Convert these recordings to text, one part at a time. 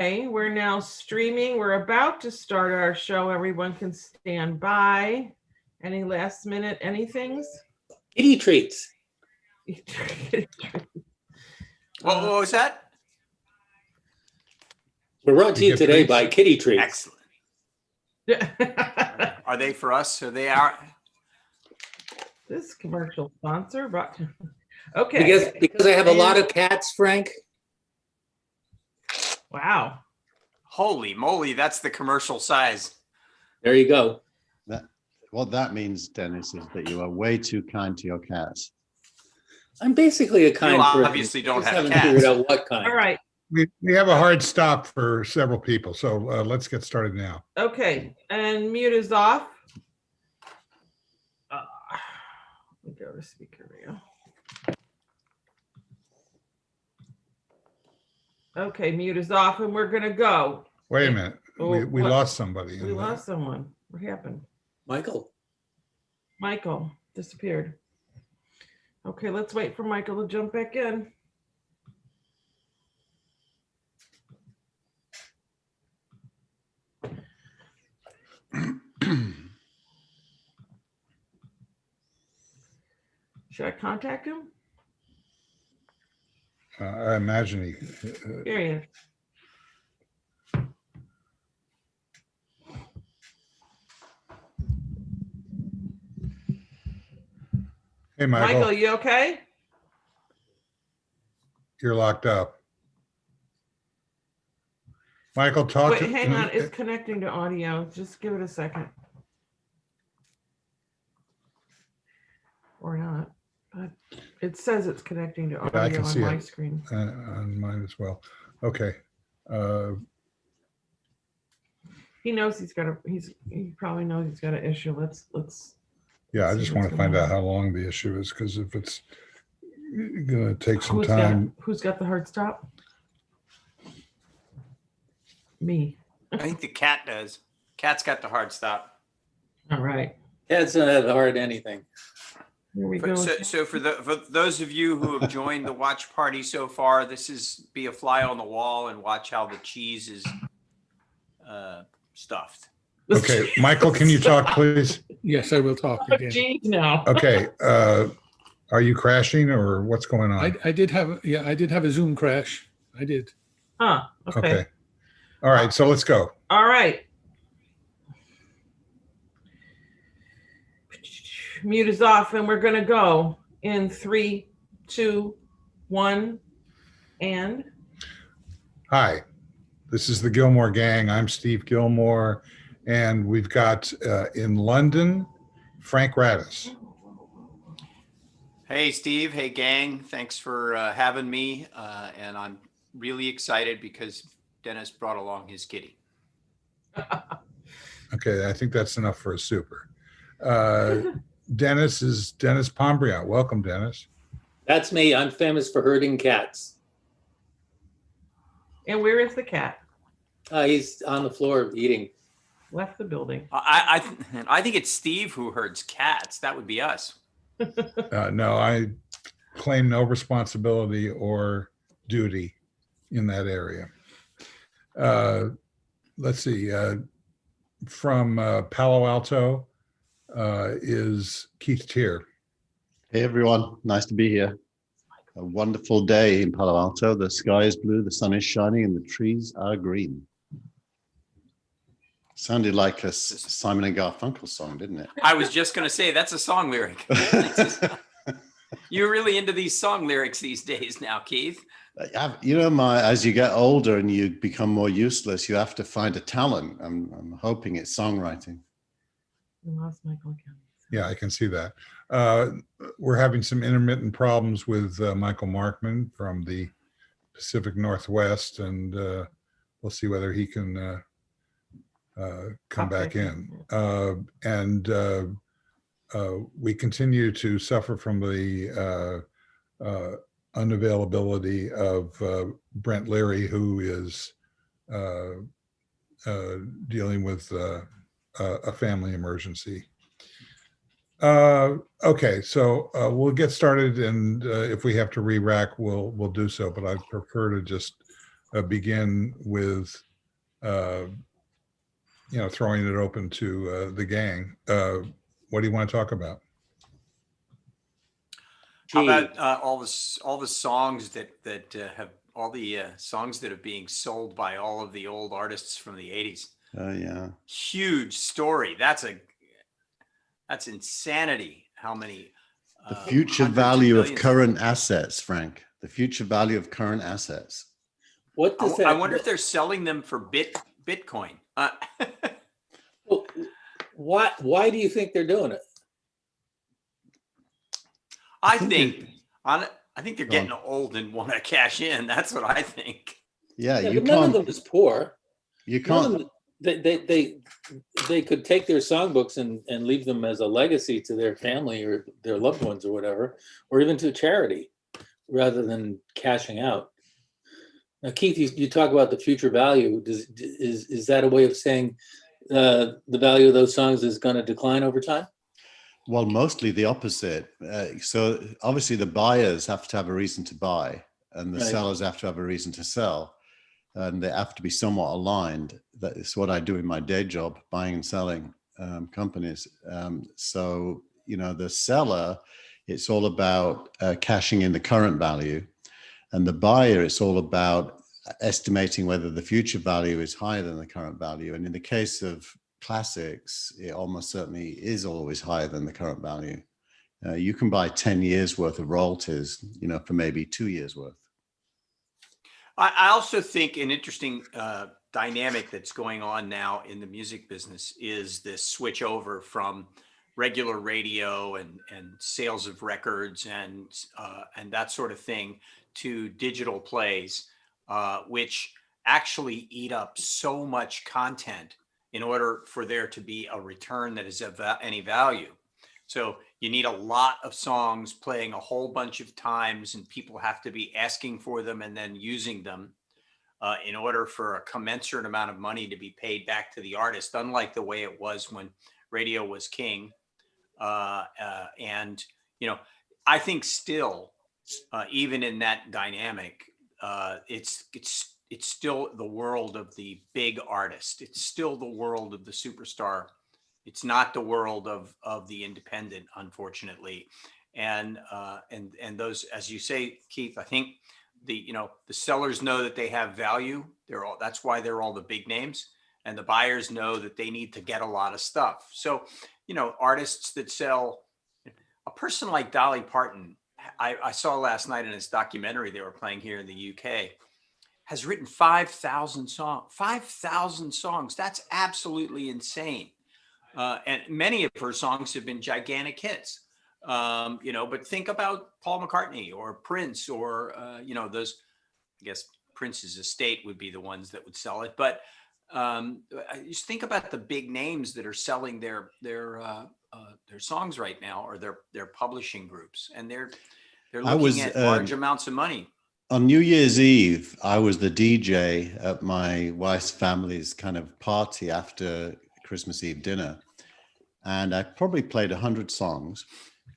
Okay, we're now streaming. We're about to start our show. Everyone can stand by. Any last minute anythings? Kitty treats. What was that? We're brought to you today by Kitty Treats. Excellent. Are they for us? Are they our? This commercial sponsor brought to... Okay. Because I have a lot of cats, Frank. Wow. Holy moly, that's the commercial size. There you go. What that means, Dennis, is that you are way too kind to your cats. I'm basically a kind person. Obviously don't have haven't cats. figured out what kind. All right. We have a hard stop for several people, so let's get started now. Okay, and mute is off. Let me go to speaker view. Okay, mute is off, and we're gonna go. Wait a minute. We what? lost somebody. We lost someone. What happened? Michael disappeared. Okay, let's wait for Michael to jump back in. Should I contact him? I imagine he. Here he is. Hey, Michael. Michael, you okay? You're locked up. Michael, talk Wait, to. hang on. It's connecting to audio. Just give it a second. Or not. But it says it's connecting to audio I can see on my it. screen. On mine as well. Okay. He knows he's got a. He probably knows he's got an issue. Let's. Yeah, I see just what's want to find going out on. how long the issue is, because if it's going to take some Who's time. who's got the hard stop? Me. I think the cat does. Cat's got the hard stop. All right. Cats don't have hard anything. Here we go. So for those of you who have joined the watch party so far, this is be a fly on the wall and watch how the cheese is stuffed. Okay, Michael, can you talk, please? Yes, I will talk Oh, again. geez, no. Okay. Are you crashing or what's going on? I did have a Zoom crash. I did. Huh. Okay. All right, so let's go. All right. Mute is off, and we're gonna go in 3, 2, 1, and Hi, this is the Gilmore Gang. I'm Steve Gilmore, and we've got in London, Frank Radis. Hey, Steve. Hey, gang. Thanks for having me. And I'm really excited because Dennis brought along his kitty. Okay, I think that's enough for a super. Dennis is Dennis Pombriant. Welcome, Dennis. That's me. I'm famous for herding cats. and where is the cat? He's on the floor eating. Left the building. I think it's Steve who herds cats. That would be us. No, I claim no responsibility or duty in that area. Let's see. From Palo Alto is Keith Tier. Hey, everyone. Nice to be here. A wonderful day in Palo Alto. The sky is blue, the sun is shining, and the trees are green. Sounded like a Simon and Garfunkel song, didn't it? I was just going to say that's a song lyric. You're really into these song lyrics these days now, Keith. You know, as you get older and you become more useless, you have to find a talent. I'm hoping it's songwriting. We lost Michael again. Yeah, I can see that. We're having some intermittent problems with Michael Markman from the Pacific Northwest, and we'll see whether he can come back in. We continue to suffer from the unavailability of Brent Leary, who is dealing with a family emergency. Okay, so we'll get started, and if we have to re-rack, we'll do so, but I prefer to just begin with, throwing it open to the gang. What do you want to talk about? How Gee, about all the songs that have all the songs that are being sold by all of the old artists from the 80s? Oh, yeah. Huge story. That's insanity. How many? The future hundreds of value of millions. current assets, Frank. The future value of current assets. what does that? I wonder if they're selling them for Bitcoin. Well, why do you think they're doing it? I think think they're Go on. getting old and want to cash in. That's what I think. Yeah, Yeah, you but none of can't. them is poor. You None of can't. them, they could take their songbooks and leave them as a legacy to their family or their loved ones or whatever, or even to charity, rather than cashing out. Now, Keith, you talk about the future value. Is that a way of saying the value of those songs is going to decline over time? Well, mostly the opposite. So obviously the buyers have to have a reason to buy, and the Right. sellers have to have a reason to sell, and they have to be somewhat aligned. That is what I do in my day job, buying and selling companies. So, the seller, it's all about cashing in the current value, and the buyer, it's all about estimating whether the future value is higher than the current value. And in the case of classics, it almost certainly is always higher than the current value. You can buy 10 years worth of royalties, for maybe 2 years worth. I also think an interesting dynamic that's going on now in the music business is this switch over from regular radio and sales of records and that sort of thing to digital plays, which actually eat up so much content in order for there to be a return that is of any value. So you need a lot of songs playing a whole bunch of times, and people have to be asking for them and then using them in order for a commensurate amount of money to be paid back to the artist, unlike the way it was when radio was king. And, I think still, even in that dynamic, it's still the world of the big artist. It's still the world of the superstar. It's not the world of the independent, unfortunately. And those, as you say, Keith, I think the sellers know that they have value. That's why they're all the big names, and the buyers know that they need to get a lot of stuff. So, artists that sell, a person like Dolly Parton, I saw last night in his documentary they were playing here in the UK, has written 5,000 songs. 5,000 songs. That's absolutely insane. And many of her songs have been gigantic hits. But think about Paul McCartney or Prince or, those, I guess Prince's estate would be the ones that would sell it. But just think about the big names that are selling their songs right now, or their publishing groups, and they're looking at large amounts of money. On New Year's Eve, I was the DJ at my wife's family's kind of party after Christmas Eve dinner. And I probably played 100 songs.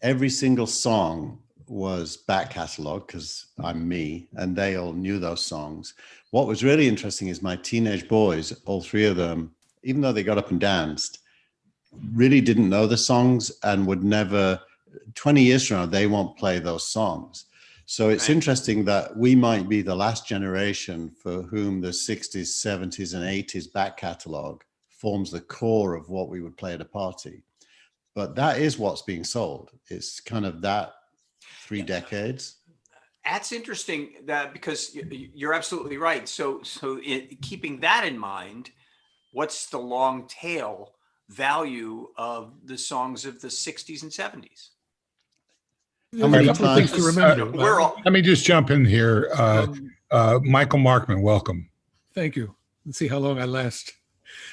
Every single song was back catalog because I'm me, and they all knew those songs. What was really interesting is my teenage boys, all three of them, even though they got up and danced, really didn't know the songs and would never, 20 years from now, they won't play those songs. So it's interesting that we might be the last generation for whom the 60s, 70s, and 80s back catalog forms the core of what we would play at a party. But that is what's being sold. It's kind of that 3 decades. That's interesting, that because you're absolutely right. So keeping that in mind, what's the long tail value of the songs of the 60s and 70s? How There's many a couple of things to times- remember. Let me just jump in here. Michael Markman, welcome. Thank you. Let's see how long I last.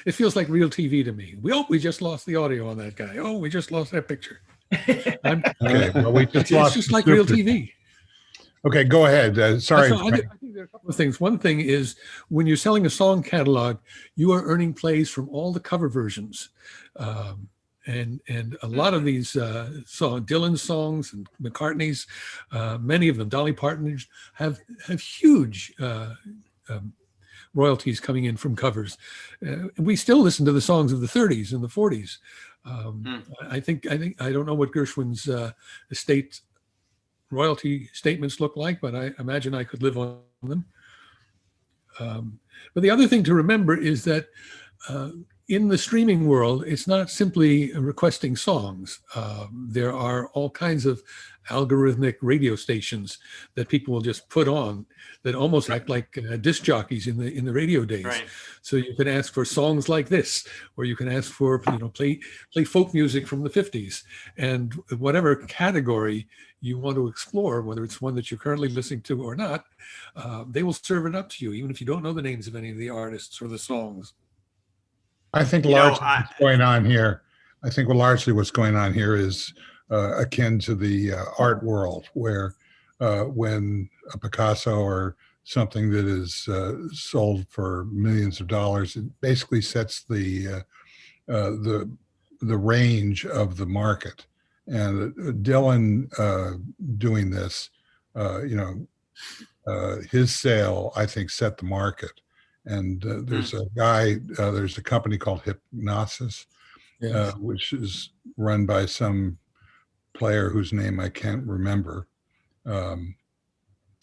It feels like real TV to me. We just lost the audio on that guy. Oh, we just lost that picture. Okay, well, we just It's lost just the like real super- TV. Okay, go ahead. Sorry. So I think there are a couple of things. One thing is, when you're selling a song catalog, you are earning plays from all the cover versions. And a lot of these Dylan's songs and McCartney's, many of them, Dolly Parton, have huge royalties coming in from covers. We still listen to the songs of the 30s and the 40s. I think I don't know what Gershwin's estate royalty statements look like, but I imagine I could live on them. But the other thing to remember is that in the streaming world, it's not simply requesting songs. There are all kinds of algorithmic radio stations that people will just put on that almost act like disc jockeys in the radio days. Right. So you can ask for songs like this, or you can ask for play folk music from the 50s, and whatever category you want to explore, whether it's one that you're currently listening to or not, they will serve it up to you, even if you don't know the names of any of the artists or the songs. I think largely what's going on here, I think largely what's going on here is akin to the art world, where when a Picasso or something that is sold for millions of dollars, it basically sets the range of the market. And Dylan doing this, his sale, I think, set the market. And there's a guy, there's a company called Hypnosis, Yes. which is run by some player whose name I can't remember,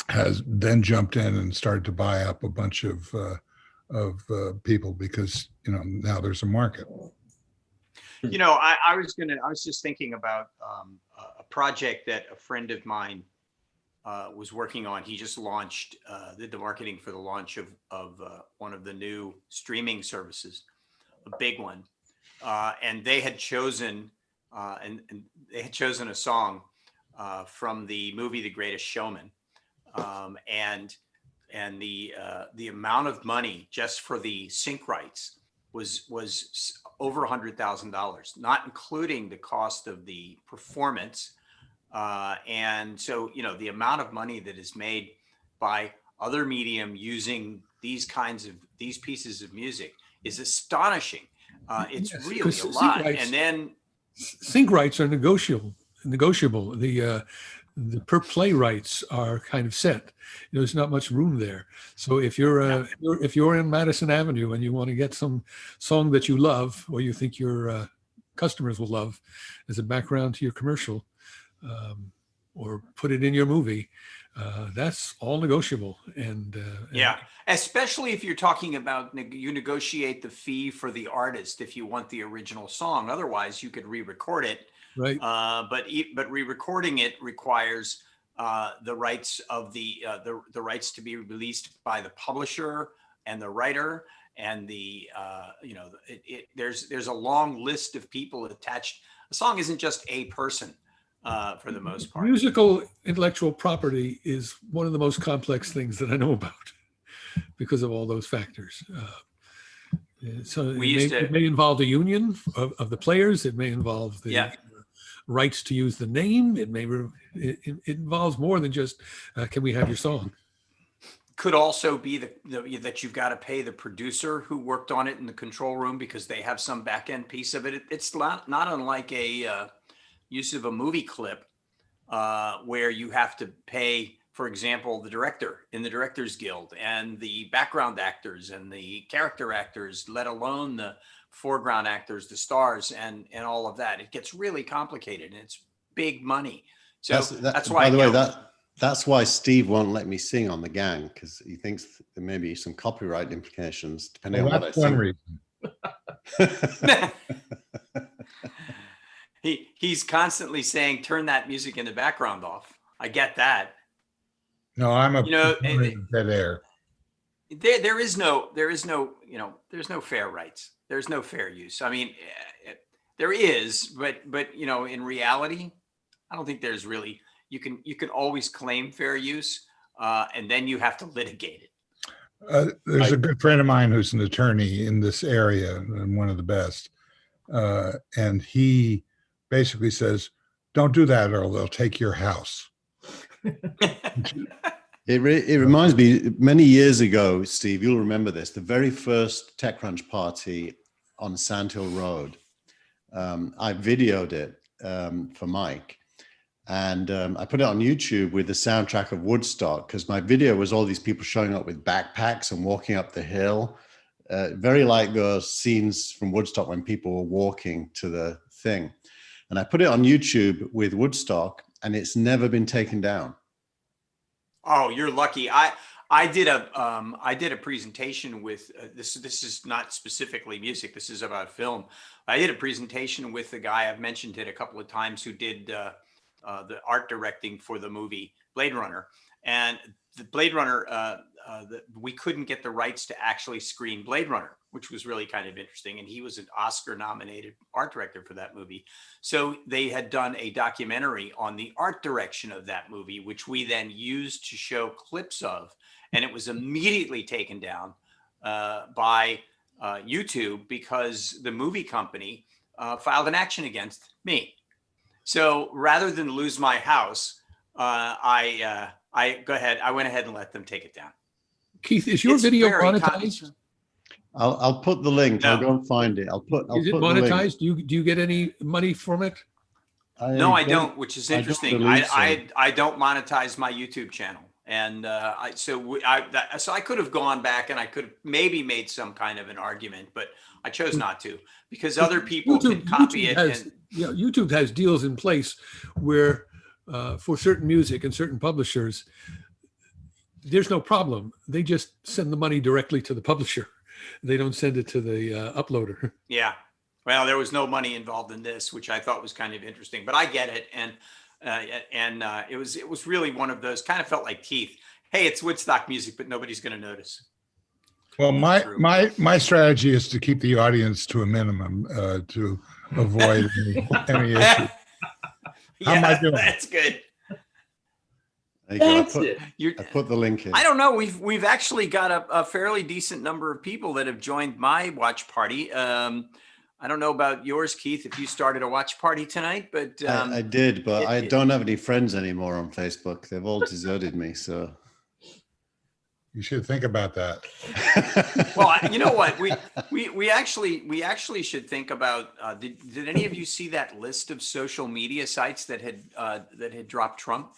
has then jumped in and started to buy up a bunch of people because, now there's a market. I was just thinking about a project that a friend of mine was working on. He just launched, did the marketing for the launch of one of the new streaming services, a big one, and they had chosen a song from the movie The Greatest Showman, and the amount of money just for the sync rights was over $100,000, not including the cost of the performance. And so, the amount of money that is made by other medium using these pieces of music is astonishing. It's Yes, really because a lot. sync rights- And then Sync rights are negotiable. The per play rights are kind of set. There's not much room there. So if you're in Madison Avenue and you want to get some song that you love or you think your customers will love as a background to your commercial, or put it in your movie, that's all negotiable. And especially if you're talking about you negotiate the fee for the artist if you want the original song. Otherwise, you could re-record it. Right. But re-recording it requires the rights of the rights to be released by the publisher and the writer, and there's a long list of people attached. A song isn't just a person for the most part. Musical intellectual property is one of the most complex things that I know about because of all those factors. So it may involve the union of the players. It may involve the rights to use the name. It involves more than just can we have your song? Could also be that you've got to pay the producer who worked on it in the control room because they have some back end piece of it. It's not unlike a use of a movie clip where you have to pay, for example, the director in the Directors Guild and the background actors and the character actors, let alone the foreground actors, the stars, and all of that. It gets really complicated and it's big money. So that's why. By the way, that's why Steve won't let me sing on The Gang, because he thinks there may be some copyright implications depending on what I sing. That's one reason. He's constantly saying, "Turn that music in the background off." I get that. No, I'm a dead air. There's no fair rights. There's no fair use. I mean, there is, but in reality, I don't think there's really. You can always claim fair use, and then you have to litigate it. There's a good friend of mine who's an attorney in this area and one of the best, and he basically says, "Don't do that, or they'll take your house." It reminds me, many years ago, Steve, you'll remember this, the very first TechCrunch party on Sand Hill Road. I videoed it for Mike. And I put it on YouTube with the soundtrack of Woodstock, because my video was all these people showing up with backpacks and walking up the hill. Very like those scenes from Woodstock when people were walking to the thing. And I put it on YouTube with Woodstock, and it's never been taken down. Oh, you're lucky. I did a presentation with this. This is not specifically music. This is about film. I did a presentation with the guy, I've mentioned it a couple of times, who did the art directing for the movie Blade Runner. And the Blade Runner, we couldn't get the rights to actually screen Blade Runner, which was really kind of interesting. And he was an Oscar-nominated art director for that movie. So they had done a documentary on the art direction of that movie, which we then used to show clips of. And it was immediately taken down by YouTube because the movie company filed an action against me. So rather than lose my house, I went ahead and let them take it down. Keith, is your It's video very monetized? I'll put the link. No. I'll go and find it. I'll put Is it the link. monetized? Do you get any money from it? No, I don't, which is I don't interesting. believe so. I don't monetize my YouTube channel. And so I could have gone back and I could have maybe made some kind of an argument, but I chose not to because other people can copy it. YouTube has deals in place where for certain music and certain publishers, there's no problem. They just send the money directly to the publisher. They don't send it to the uploader. Yeah. Well, there was no money involved in this, which I thought was kind of interesting, but I get it. And it was really one of those, kind of felt like Keith. Hey, it's Woodstock music, but nobody's going to notice. Well, my strategy is to keep the audience to a minimum to avoid any issue. How am I doing? That's good. There you go. Thanks. I put the link in. I don't know. We've actually got a fairly decent number of people that have joined my watch party. I don't know about yours, Keith, if you started a watch party tonight, but I did, but I don't have any friends anymore on Facebook. They've all deserted me. So You should think about that. well, you know what? We actually should think about. Did any of you see that list of social media sites that had dropped Trump?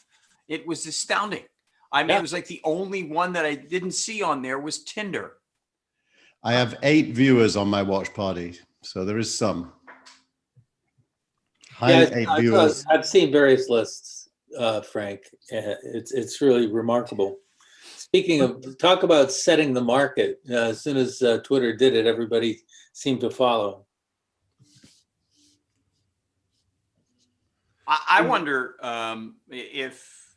It was astounding. I mean, It was like the only one that I didn't see on there was Tinder. I have 8 viewers on my watch party, so there is some. I've seen various lists, Frank. It's really remarkable. Speaking of, talk about setting the market. As soon as Twitter did it, everybody seemed to follow. I wonder if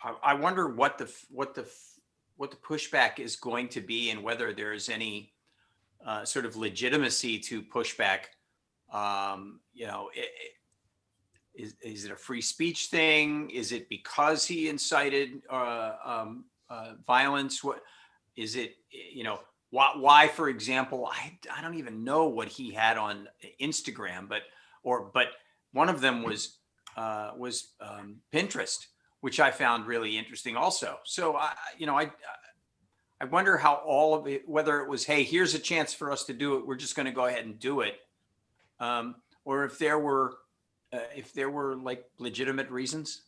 I wonder what the pushback is going to be, and whether there is any sort of legitimacy to pushback. Is it a free speech thing? Is it because he incited violence? What is it? Why, for example, I don't even know what he had on Instagram, but one of them was Pinterest, which I found really interesting also. So I wonder how all of it, whether it was, hey, here's a chance for us to do it, we're just going to go ahead and do it, or if there were like legitimate reasons.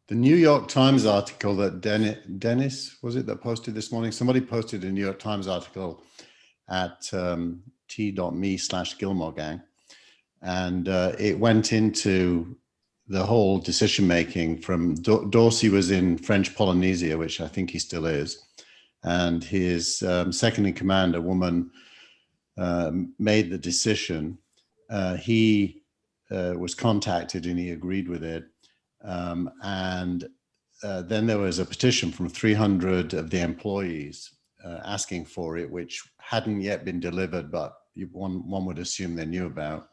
The New York Times article that Dennis, was it, that posted this morning? Somebody posted a New York Times article at t.me/Gilmore Gang. And it went into the whole decision making from Dorsey was in French Polynesia, which I think he still is. And his second in command, a woman, made the decision. He was contacted and he agreed with it. And then there was a petition from 300 of the employees asking for it, which hadn't yet been delivered, but one would assume they knew about.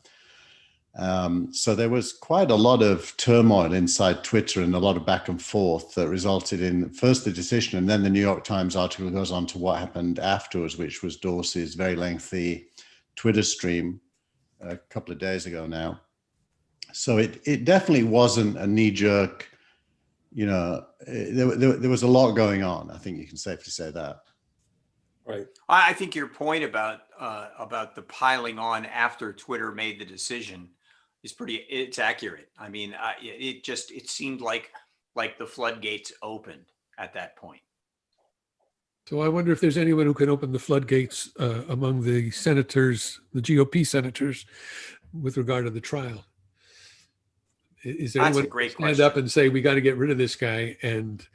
So there was quite a lot of turmoil inside Twitter and a lot of back and forth that resulted in first the decision, and then the New York Times article goes on to what happened afterwards, which was Dorsey's very lengthy Twitter stream a couple of days ago now. So it definitely wasn't a knee-jerk, there was a lot going on. I think you can safely say that. Right. I think your point about the piling on after Twitter made the decision it's accurate. I mean, it seemed like the floodgates opened at that point. So I wonder if there's anyone who can open the floodgates among the senators, the GOP senators, with regard to the trial. Is there That's anyone a who great can stand up question. and say, we got to get rid of this guy and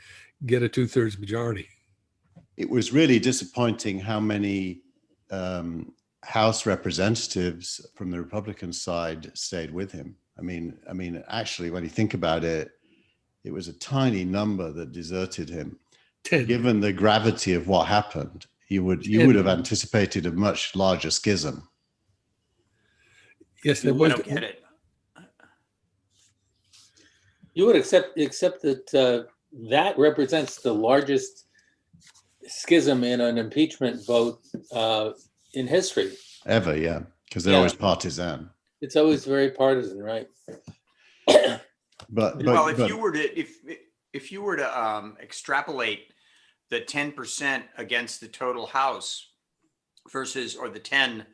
get a 2/3 majority? It was really disappointing how many House representatives from the Republican side stayed with him. I mean, actually, when you think about it, it was a tiny number that deserted him. 10. Given the gravity of what happened, you would have anticipated a much larger schism. Yes, there I was. don't get it. You would accept that that represents the largest schism in an impeachment vote in history. Ever, yeah, because they're always partisan. It's always very partisan, right? But Well, if you were to extrapolate the 10% against the total House versus, or the 10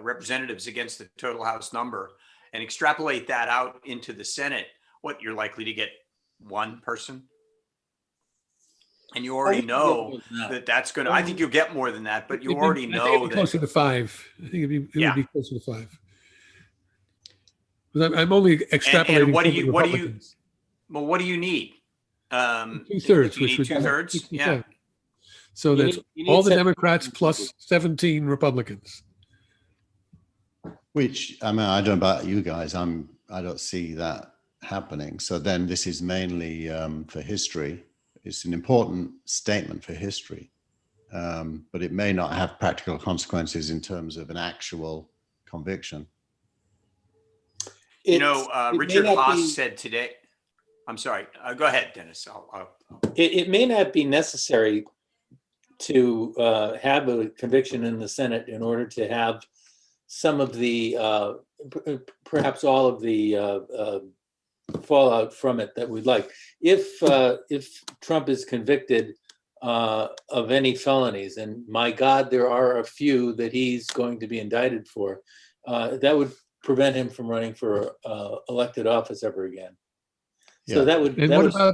representatives against the total House number, and extrapolate that out into the Senate, what, you're likely to get one person? And you already know that's going to, I think you'll get more than that, but you already know that. Closer to 5. I think it would Yeah. be closer to 5. Because I'm only extrapolating. And what do from the you Republicans. well, what do you need? 2/3, you which need would 2/3. Yeah. So You that's need all the 17 Democrats plus 17 Republicans. which, I mean, I don't know about you guys. I don't see that happening. So then this is mainly for history. It's an important statement for history, but it may not have practical consequences in terms of an actual conviction. Richard Haas said today. I'm sorry. Go ahead, Dennis. It may not be necessary to have a conviction in the Senate in order to have some of the, perhaps all of the fallout from it that we'd like. If Trump is convicted of any felonies, and my God, there are a few that he's going to be indicted for, that would prevent him from running for elected office ever again. So that would. And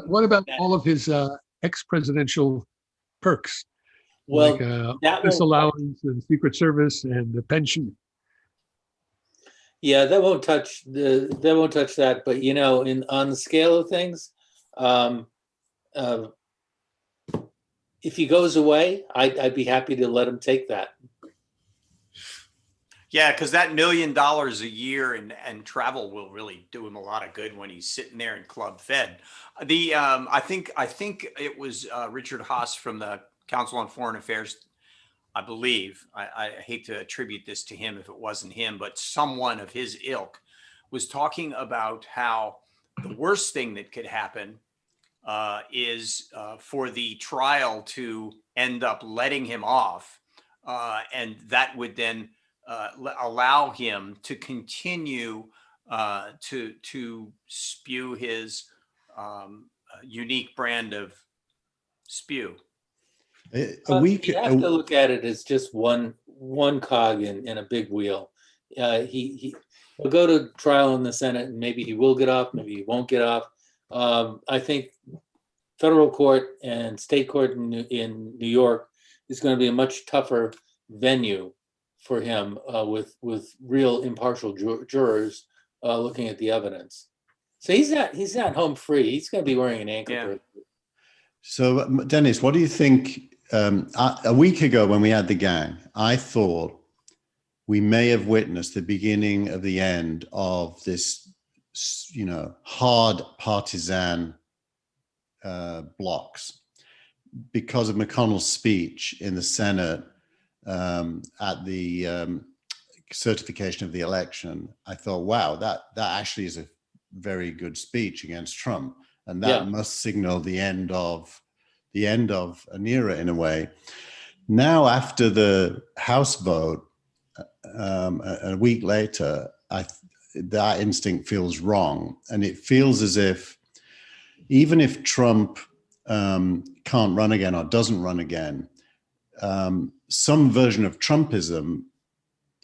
what about all of his ex-presidential perks? Well, like disallowance and Secret Service and the pension. Yeah, that won't touch that. But on the scale of things, if he goes away, I'd be happy to let him take that. Yeah, because that $1 million a year and travel will really do him a lot of good when he's sitting there in Club Fed. I think it was Richard Haas from the Council on Foreign Affairs, I believe. I hate to attribute this to him if it wasn't him, but someone of his ilk was talking about how the worst thing that could happen is for the trial to end up letting him off, and that would then allow him to continue to spew his unique brand of spew. You have to look at it as just one cog in a big wheel. He'll go to trial in the Senate, and maybe he will get off, maybe he won't get off. I think federal court and state court in New York is going to be a much tougher venue for him, with real impartial jurors looking at the evidence. So he's not home free. He's going to be wearing an ankle bracelet. So Dennis, what do you think? A week ago when we had the gang, I thought we may have witnessed the beginning of the end of this, hard partisan blocks because of McConnell's speech in the Senate at the certification of the election. I thought, wow, that actually is a very good speech against Trump, and that must signal the end of an era in a way. Now, after the House vote, a week later, that instinct feels wrong, and it feels as if even if Trump can't run again or doesn't run again, some version of Trumpism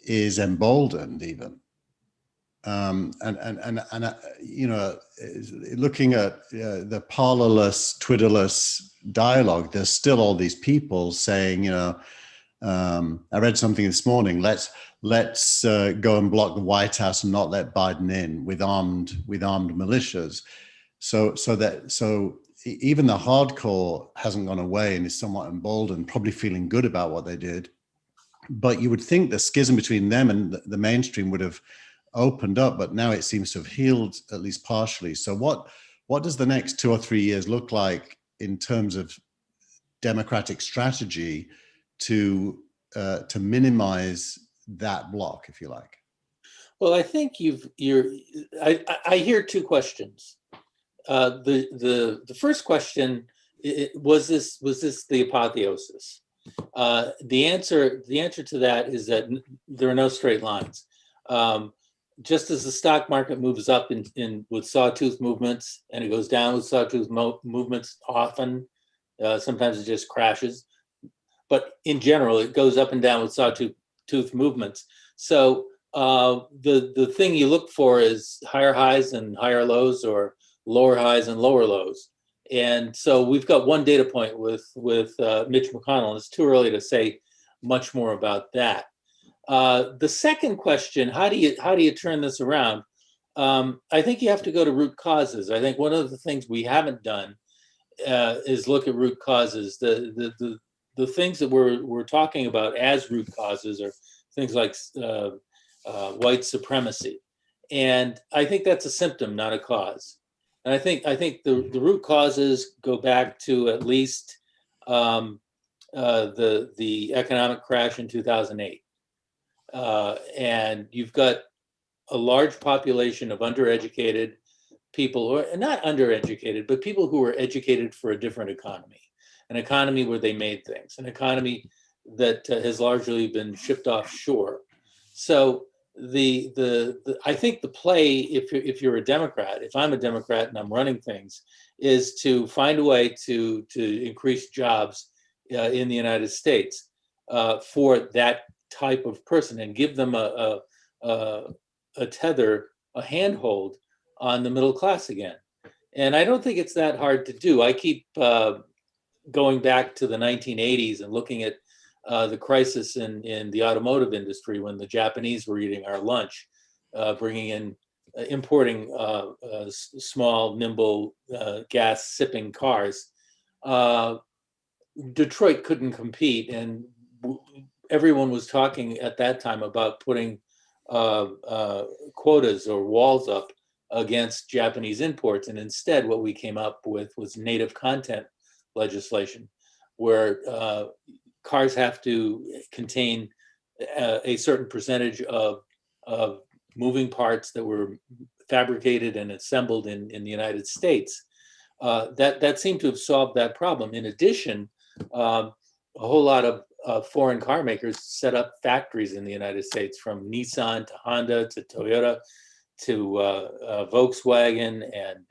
is emboldened even. you know, looking at the parlorless, Twitterless dialogue, there's still all these people saying, you know, I read something this morning. Let's go and block the White House and not let Biden in with armed militias. So even the hardcore hasn't gone away and is somewhat emboldened, probably feeling good about what they did. But you would think the schism between them and the mainstream would have opened up, but now it seems to have healed at least partially. So what does the next 2 or 3 years look like in terms of democratic strategy to minimize that block, if you like? Well, I think I hear two questions. The first question, was this the apotheosis? The answer to that is that there are no straight lines. Just as the stock market moves up in with sawtooth movements, and it goes down with sawtooth movements often, sometimes it just crashes. But in general, it goes up and down with sawtooth movements. So the thing you look for is higher highs and higher lows, or lower highs and lower lows. And so we've got one data point with Mitch McConnell, and it's too early to say much more about that. The second question, how do you turn this around? I think you have to go to root causes. I think one of the things we haven't done is look at root causes. The things that we're talking about as root causes are things like white supremacy, and I think that's a symptom, not a cause. And I think the root causes go back to at least the economic crash in 2008, and you've got a large population of undereducated people, or not undereducated, but people who were educated for a different economy, an economy where they made things, an economy that has largely been shipped offshore. So I think the play, if you're a Democrat, if I'm a Democrat and I'm running things, is to find a way to increase jobs in the United States for that type of person, and give them a tether, a handhold on the middle class again. And I don't think it's that hard to do. I keep going back to the 1980s and looking at the crisis in the automotive industry, when the Japanese were eating our lunch, importing small, nimble, gas-sipping cars. Detroit couldn't compete, and everyone was talking at that time about putting quotas or walls up against Japanese imports. And instead, what we came up with was native content legislation, where cars have to contain a certain percentage of moving parts that were fabricated and assembled in the United States. That seemed to have solved that problem. In addition, a whole lot of foreign car makers set up factories in the United States, from Nissan to Honda to Toyota to Volkswagen and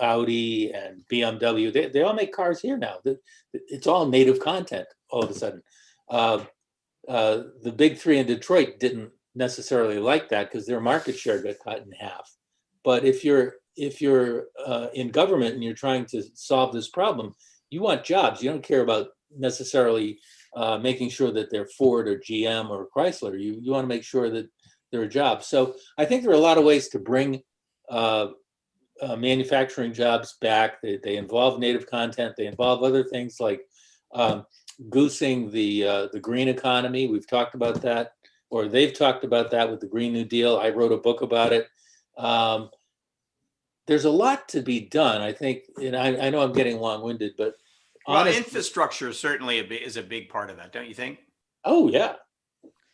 Audi and BMW. They all make cars here now. It's all native content all of a sudden. The big three in Detroit didn't necessarily like that, because their market share got cut in half. But if you're in government and you're trying to solve this problem, you want jobs. You don't care about necessarily making sure that they're Ford or GM or Chrysler. You want to make sure that there are jobs. So I think there are a lot of ways to bring manufacturing jobs back. They involve native content. They involve other things like goosing the green economy. We've talked about that, or they've talked about that with the Green New Deal. I wrote a book about it. There's a lot to be done, I think, and I know I'm getting long-winded, but infrastructure certainly is a big part of that, don't you think? Oh yeah,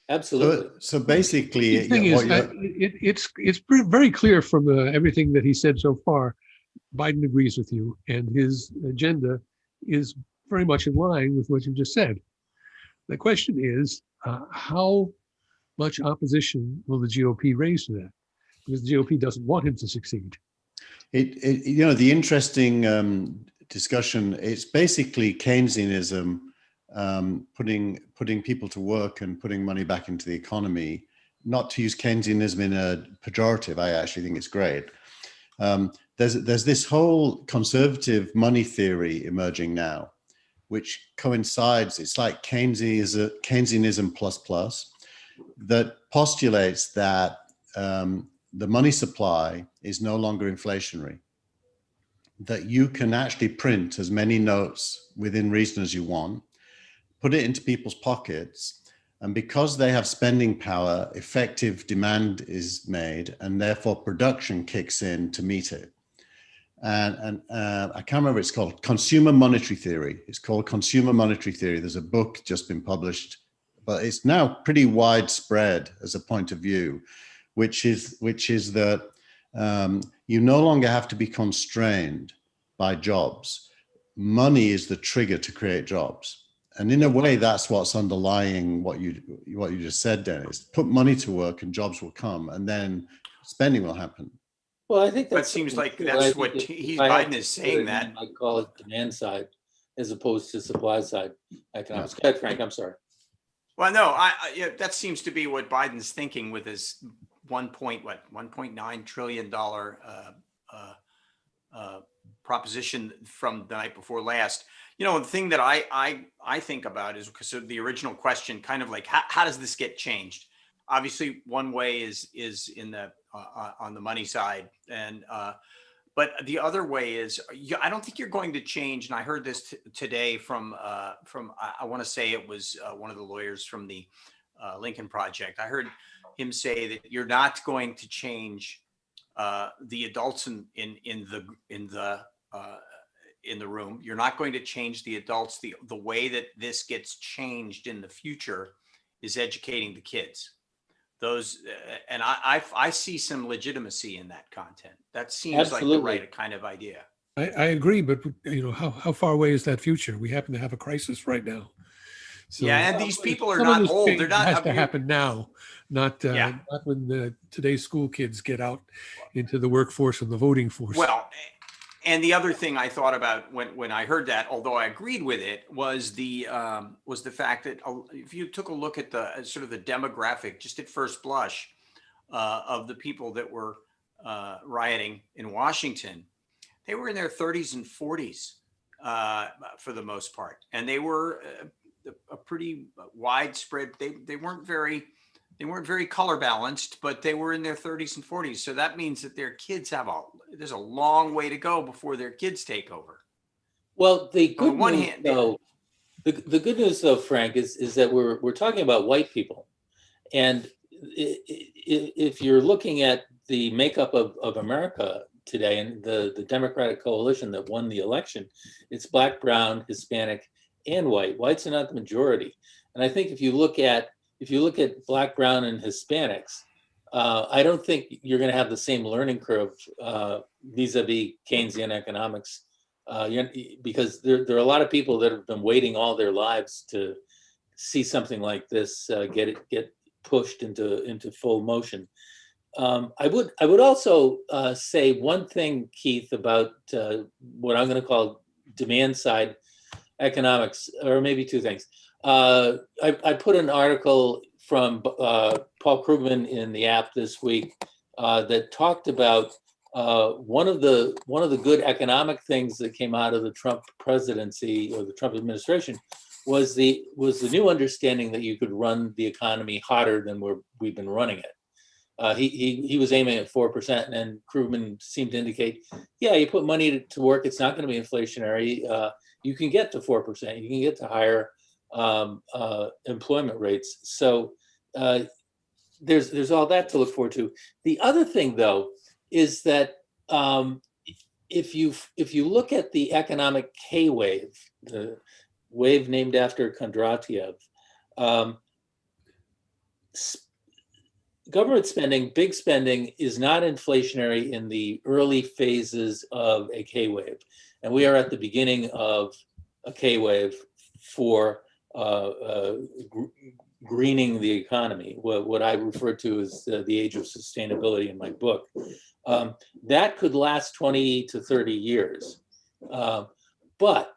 absolutely. So basically, The thing is, it's very clear from everything that he said so far. Biden agrees with you, and his agenda is very much in line with what you just said. The question is, how much opposition will the GOP raise to that? Because the GOP doesn't want him to succeed. The interesting discussion, it's basically Keynesianism, putting people to work and putting money back into the economy, not to use Keynesianism in a pejorative, I actually think it's great. There's this whole conservative money theory emerging now, which coincides. It's like Keynesianism plus plus, that postulates that the money supply is no longer inflationary, that you can actually print as many notes within reason as you want, put it into people's pockets, and because they have spending power, effective demand is made, and therefore production kicks in to meet it. And I can't remember, it's called consumer monetary theory. It's called consumer monetary theory. There's a book just been published, but it's now pretty widespread as a point of view, which is that you no longer have to be constrained by jobs. Money is the trigger to create jobs. And in a way, that's what's underlying what you just said, Dennis. Put money to work and jobs will come, and then spending will happen. Well, I think That seems like that's what Biden is saying. That I call it demand side as opposed to supply side economics. Go ahead, Frank. I'm sorry. Well, no, yeah, that seems to be what Biden's thinking with his $1.9 trillion proposition from the night before last. You know, the thing that I think about is because of the original question, kind of like how does this get changed? Obviously, one way is in the on the money side, and but the other way is I don't think you're going to change. And I heard this today from I want to say it was one of the lawyers from the Lincoln Project. I heard him say that you're not going to change the adults in the room. You're not going to change the adults. The way that this gets changed in the future is educating the kids. Those and I see some legitimacy in that content. That seems like the right kind of idea. I agree, but you know, how far away is that future? We happen to have a crisis right now. So, yeah, and these people are not old. They're not. It has to happen now, not when today's school kids get out into the workforce and the voting force. Well, and the other thing I thought about when I heard that, although I agreed with it, was the fact that if you took a look at the sort of the demographic, just at first blush, of the people that were rioting in Washington, they were in their 30s and 40s for the most part, and they were a pretty widespread. They weren't very color balanced, but they were in their 30s and 40s. So that means that their kids there's a long way to go before their kids take over. Well, the good news, though, the good news, though, Frank, is that we're talking about white people, and if you're looking at the makeup of America today and the Democratic coalition that won the election, it's Black, brown, Hispanic, and white. Whites are not the majority, and I think if you look at Black, brown, and Hispanics, I don't think you're going to have the same learning curve vis-a-vis Keynesian economics, because there are a lot of people that have been waiting all their lives to see something like this get pushed into full motion. I would also say one thing, Keith, about what I'm going to call demand side economics, or maybe two things. I put an article from Paul Krugman in the app this week that talked about one of the good economic things that came out of the Trump presidency or the Trump administration was the new understanding that you could run the economy hotter than we've been running it. He was aiming at 4%, and Krugman seemed to indicate, yeah, you put money to work, it's not going to be inflationary. You can get to 4%. You can get to higher employment rates. So there's all that to look forward to. The other thing, though, is that if you look at the economic K wave, the wave named after Kondratiev, government spending, big spending, is not inflationary in the early phases of a K wave, and we are at the beginning of a K wave for greening the economy, what I refer to as the age of sustainability in my book. That could last 20 to 30 years. But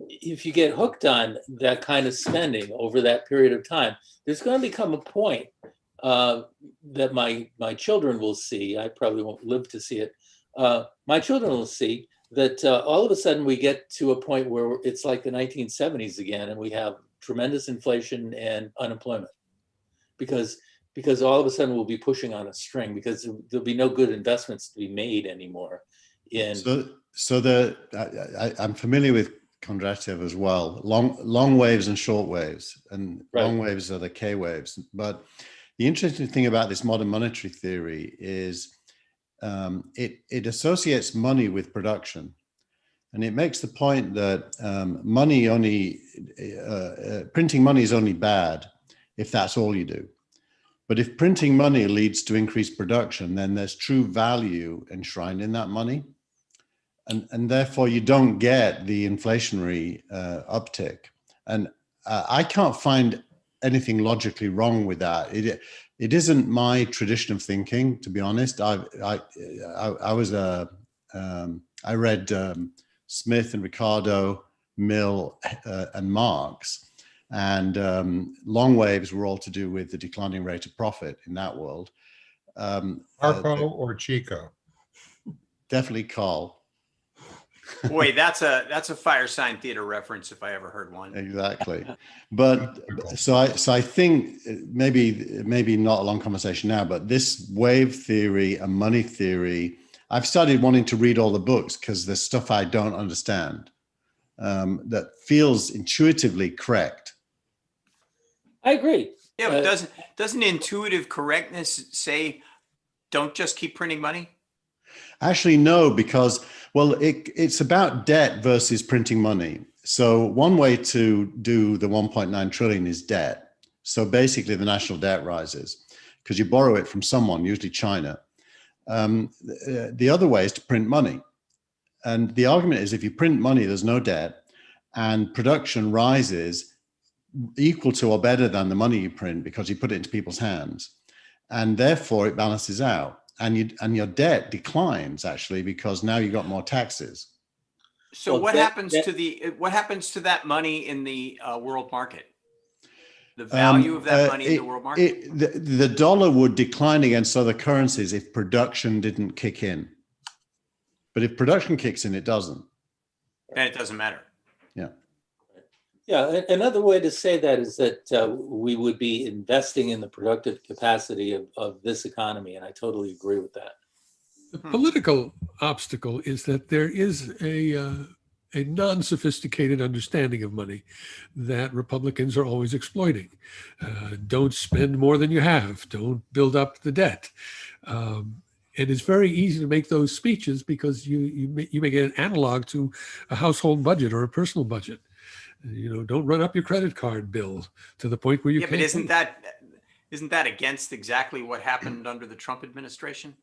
if you get hooked on that kind of spending over that period of time, there's going to become a point that my children will see. I probably won't live to see it. My children will see that all of a sudden we get to a point where it's like the 1970s again, and we have tremendous inflation and unemployment because all of a sudden we'll be pushing on a string because there'll be no good investments to be made anymore. I'm familiar with Kondratiev as well. Long waves and short waves, and Right. long waves are the K waves. But the interesting thing about this modern monetary theory is it associates money with production, and it makes the point that printing money is only bad if that's all you do. But if printing money leads to increased production, then there's true value enshrined in that money. And therefore you don't get the inflationary uptick. And I can't find anything logically wrong with that. It isn't my tradition of thinking, to be honest. I read Smith and Ricardo, Mill and Marx, and long waves were all to do with the declining rate of profit in that world. Harpo or Chico? Definitely Carl. Boy, that's a Fire Sign Theater reference if I ever heard one. Exactly. But so I think maybe not a long conversation now, but this wave theory and money theory, I've started wanting to read all the books because there's stuff I don't understand that feels intuitively correct. I agree. Yeah, but doesn't intuitive correctness say don't just keep printing money? Actually, no, because, well, it's about debt versus printing money. So one way to do the 1.9 trillion is debt. So basically the national debt rises because you borrow it from someone, usually China. The other way is to print money. And the argument is if you print money, there's no debt and production rises equal to or better than the money you print because you put it into people's hands. And therefore it balances out. And your debt declines actually because now you got more taxes. So Well, what happens to that money in the world market? The value of that money in the world market? The dollar would decline against other currencies if production didn't kick in. But if production kicks in, it doesn't. Then it doesn't matter. Yeah. Yeah, another way to say that is that we would be investing in the productive capacity of this economy, and I totally agree with that. The political obstacle is that there is a non-sophisticated understanding of money that Republicans are always exploiting. Don't spend more than you have. Don't build up the debt. And it's very easy to make those speeches because you make it an analog to a household budget or a personal budget. You know, don't run up your credit card bill to the point where you can't. But isn't that against exactly what happened under the Trump administration?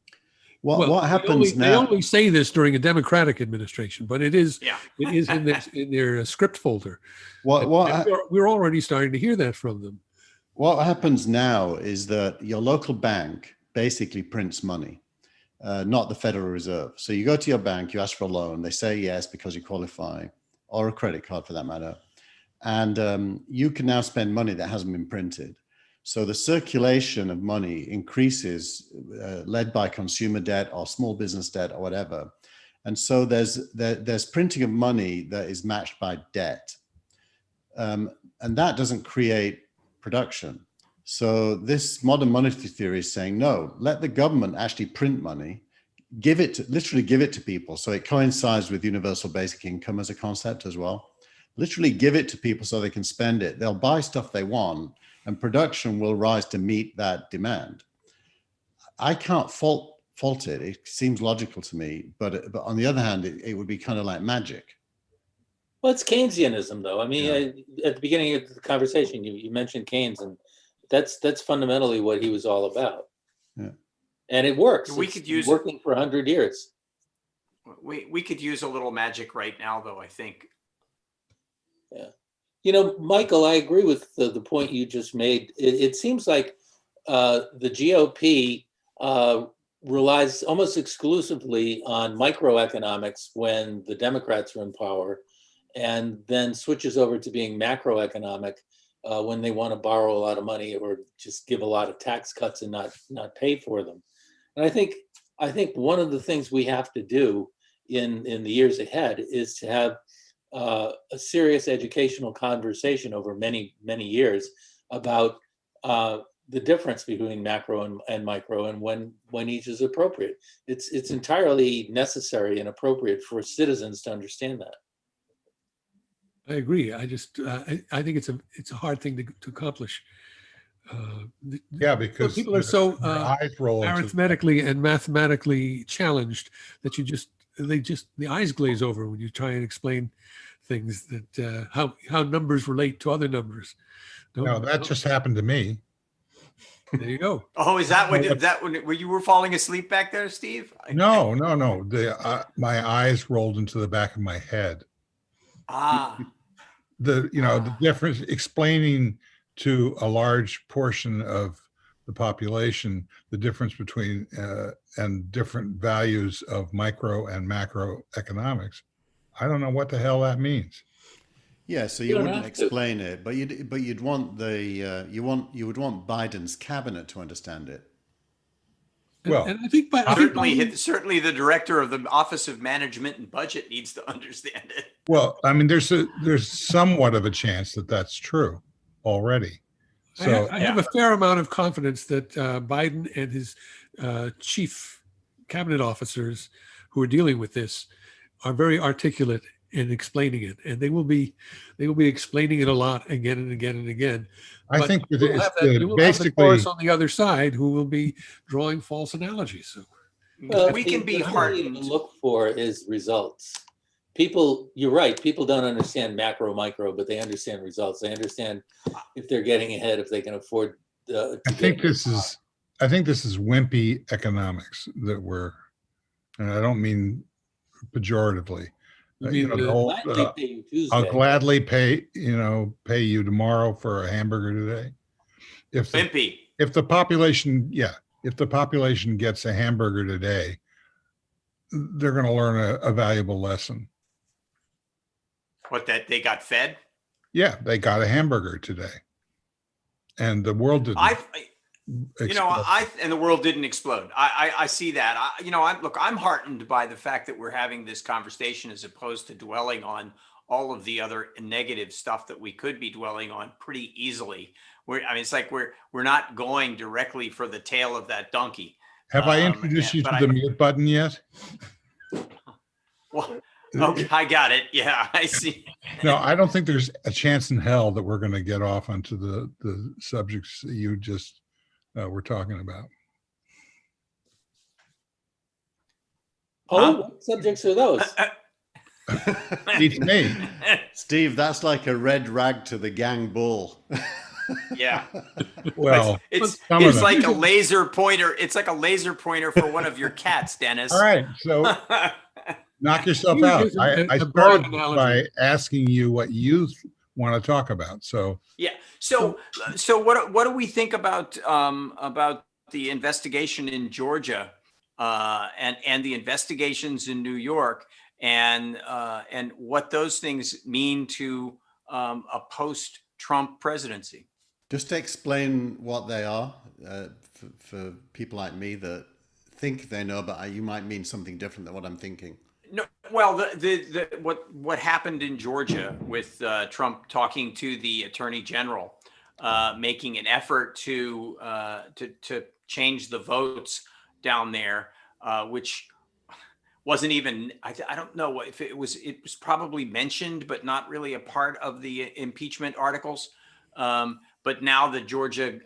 What happens now? They only say this during a Democratic administration, but it is in their script folder. We're already starting to hear that from them. What happens now is that your local bank basically prints money, not the Federal Reserve. So you go to your bank, you ask for a loan, they say yes because you qualify, or a credit card for that matter. And you can now spend money that hasn't been printed. So the circulation of money increases, led by consumer debt or small business debt or whatever. And so there's printing of money that is matched by debt. And that doesn't create production. So this modern monetary theory is saying, no, let the government actually print money, literally give it to people. So it coincides with universal basic income as a concept as well. Literally give it to people so they can spend it. They'll buy stuff they want and production will rise to meet that demand. I can't fault it. It seems logical to me, but on the other hand, it would be kind of like magic. Well, it's Keynesianism, though. I mean, at the beginning of the conversation, you mentioned Keynes, and that's fundamentally what he was all about. Yeah. And it works. It's working for 100 years. We could use a little magic right now, though, I think. Yeah. You know, Michael, I agree with the point you just made. It seems like the GOP relies almost exclusively on microeconomics when the Democrats are in power, and then switches over to being macroeconomic when they want to borrow a lot of money or just give a lot of tax cuts and not pay for them. And I think one of the things we have to do in the years ahead is to have a serious educational conversation over many years about the difference between macro and micro, and when each is appropriate. It's entirely necessary and appropriate for citizens to understand that. I agree. I just I think it's a hard thing to accomplish. Yeah, because people are so their eyes roll into arithmetically and mathematically challenged that the eyes glaze over when you try and explain things that how numbers relate to other numbers. no, that just happened to me. There you go. Oh, is that when where you were falling asleep back there, Steve? No. My eyes rolled into the back of my head. The difference, explaining to a large portion of the population the difference between and different values of micro and macro economics. I don't know what the hell that means. Yeah, so You you don't wouldn't have to. explain it, but you'd want you would want Biden's cabinet to understand it. Well, and I think Biden, Certainly the director of the Office of Management and Budget needs to understand it. Well, I mean, there's somewhat of a chance that that's true already. So I have a fair amount of confidence that Biden and his chief cabinet officers who are dealing with this are very articulate in explaining it, and they will be explaining it a lot again and again and again. I think that you will have the basically chorus on the other side who will be drawing false analogies. So Well, We can be the thing hardened. to look for is results. People, you're right. People don't understand macro, micro, but they understand results. They understand if they're getting ahead, if they can afford. I think this is wimpy economics that we're, and I don't mean pejoratively. You mean The whole, I'll gladly pay you tomorrow for a hamburger today. If the population gets a hamburger today, they're going to learn a valuable lesson. What, that they got fed? Yeah, they got a hamburger today, and the world didn't. And the world didn't explode. I see that. I'm heartened by the fact that we're having this conversation as opposed to dwelling on all of the other negative stuff that we could be dwelling on pretty easily. It's like we're not going directly for the tail of that donkey. Have I introduced you to the mute button yet? Well, okay, I got it. Yeah, I see. No, I don't think there's a chance in hell that we're going to get off onto the subjects that you just were talking about. What subjects are those? Beats me. Steve, that's like a red rag to the gang bull. Yeah. Well, it's like a laser pointer. It's like a laser pointer for one of your cats, Dennis. All right. So knock yourself out. I started by asking you what you want to talk about. So yeah. So what do we think about the investigation in Georgia and the investigations in New York and what those things mean to a post-Trump presidency? Just to explain what they are for people like me that think they know, but you might mean something different than what I'm thinking. No, well, what happened in Georgia with Trump talking to the Attorney General, making an effort to change the votes down there, which wasn't even, I don't know if it was probably mentioned, but not really a part of the impeachment articles. But now the Georgia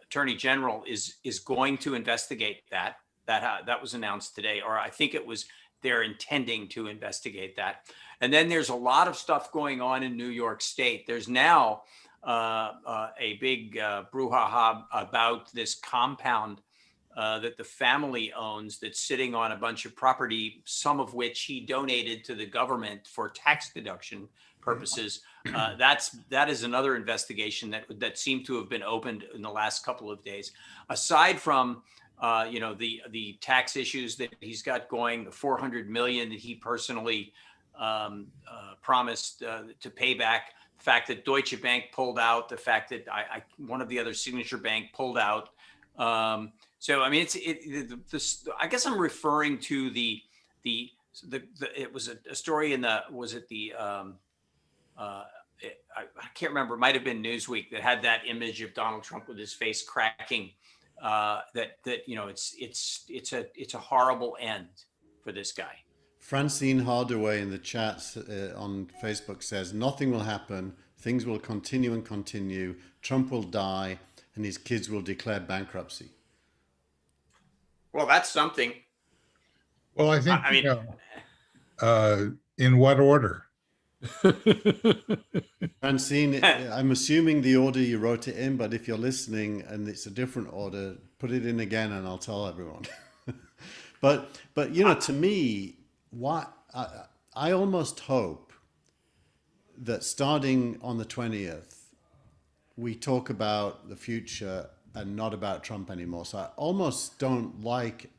Attorney General is going to investigate that. That was announced today, or I think it was they're intending to investigate that. And then there's a lot of stuff going on in New York State. There's now a big brouhaha about this compound that the family owns that's sitting on a bunch of property, some of which he donated to the government for tax deduction purposes. That is another investigation that seemed to have been opened in the last couple of days. Aside from the tax issues that he's got going, the $400 million that he personally promised to pay back. The fact that Deutsche Bank pulled out, the fact that one of the other signature bank pulled out. So I mean, I guess I'm referring to it was a story in the, was it the I can't remember. It might have been Newsweek that had that image of Donald Trump with his face cracking. It's a horrible end for this guy. Francine Hardaway in the chats on Facebook says, nothing will happen. Things will continue and continue. Trump will die and his kids will declare bankruptcy. Well, that's something. Well, I think, I mean, in what order? Francine, I'm assuming the order you wrote it in, but if you're listening and it's a different order, put it in again and I'll tell everyone. but you know, to me, I almost hope that starting on the 20th, we talk about the future and not about Trump anymore. So I almost don't like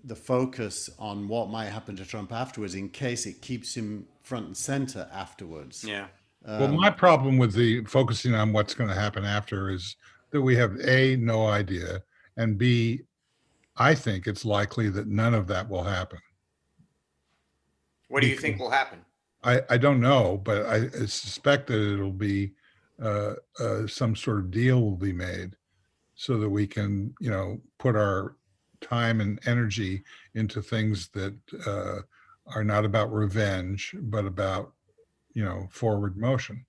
the focus on what might happen to Trump afterwards in case it keeps him front and center afterwards. Yeah. Well, my problem with the focusing on what's going to happen after is that we have A, no idea, and B, I think it's likely that none of that will happen. What do you think will happen? I don't know, but I suspect that it'll be some sort of deal will be made so that we can, you know, put our time and energy into things that are not about revenge, but about, you know, forward motion.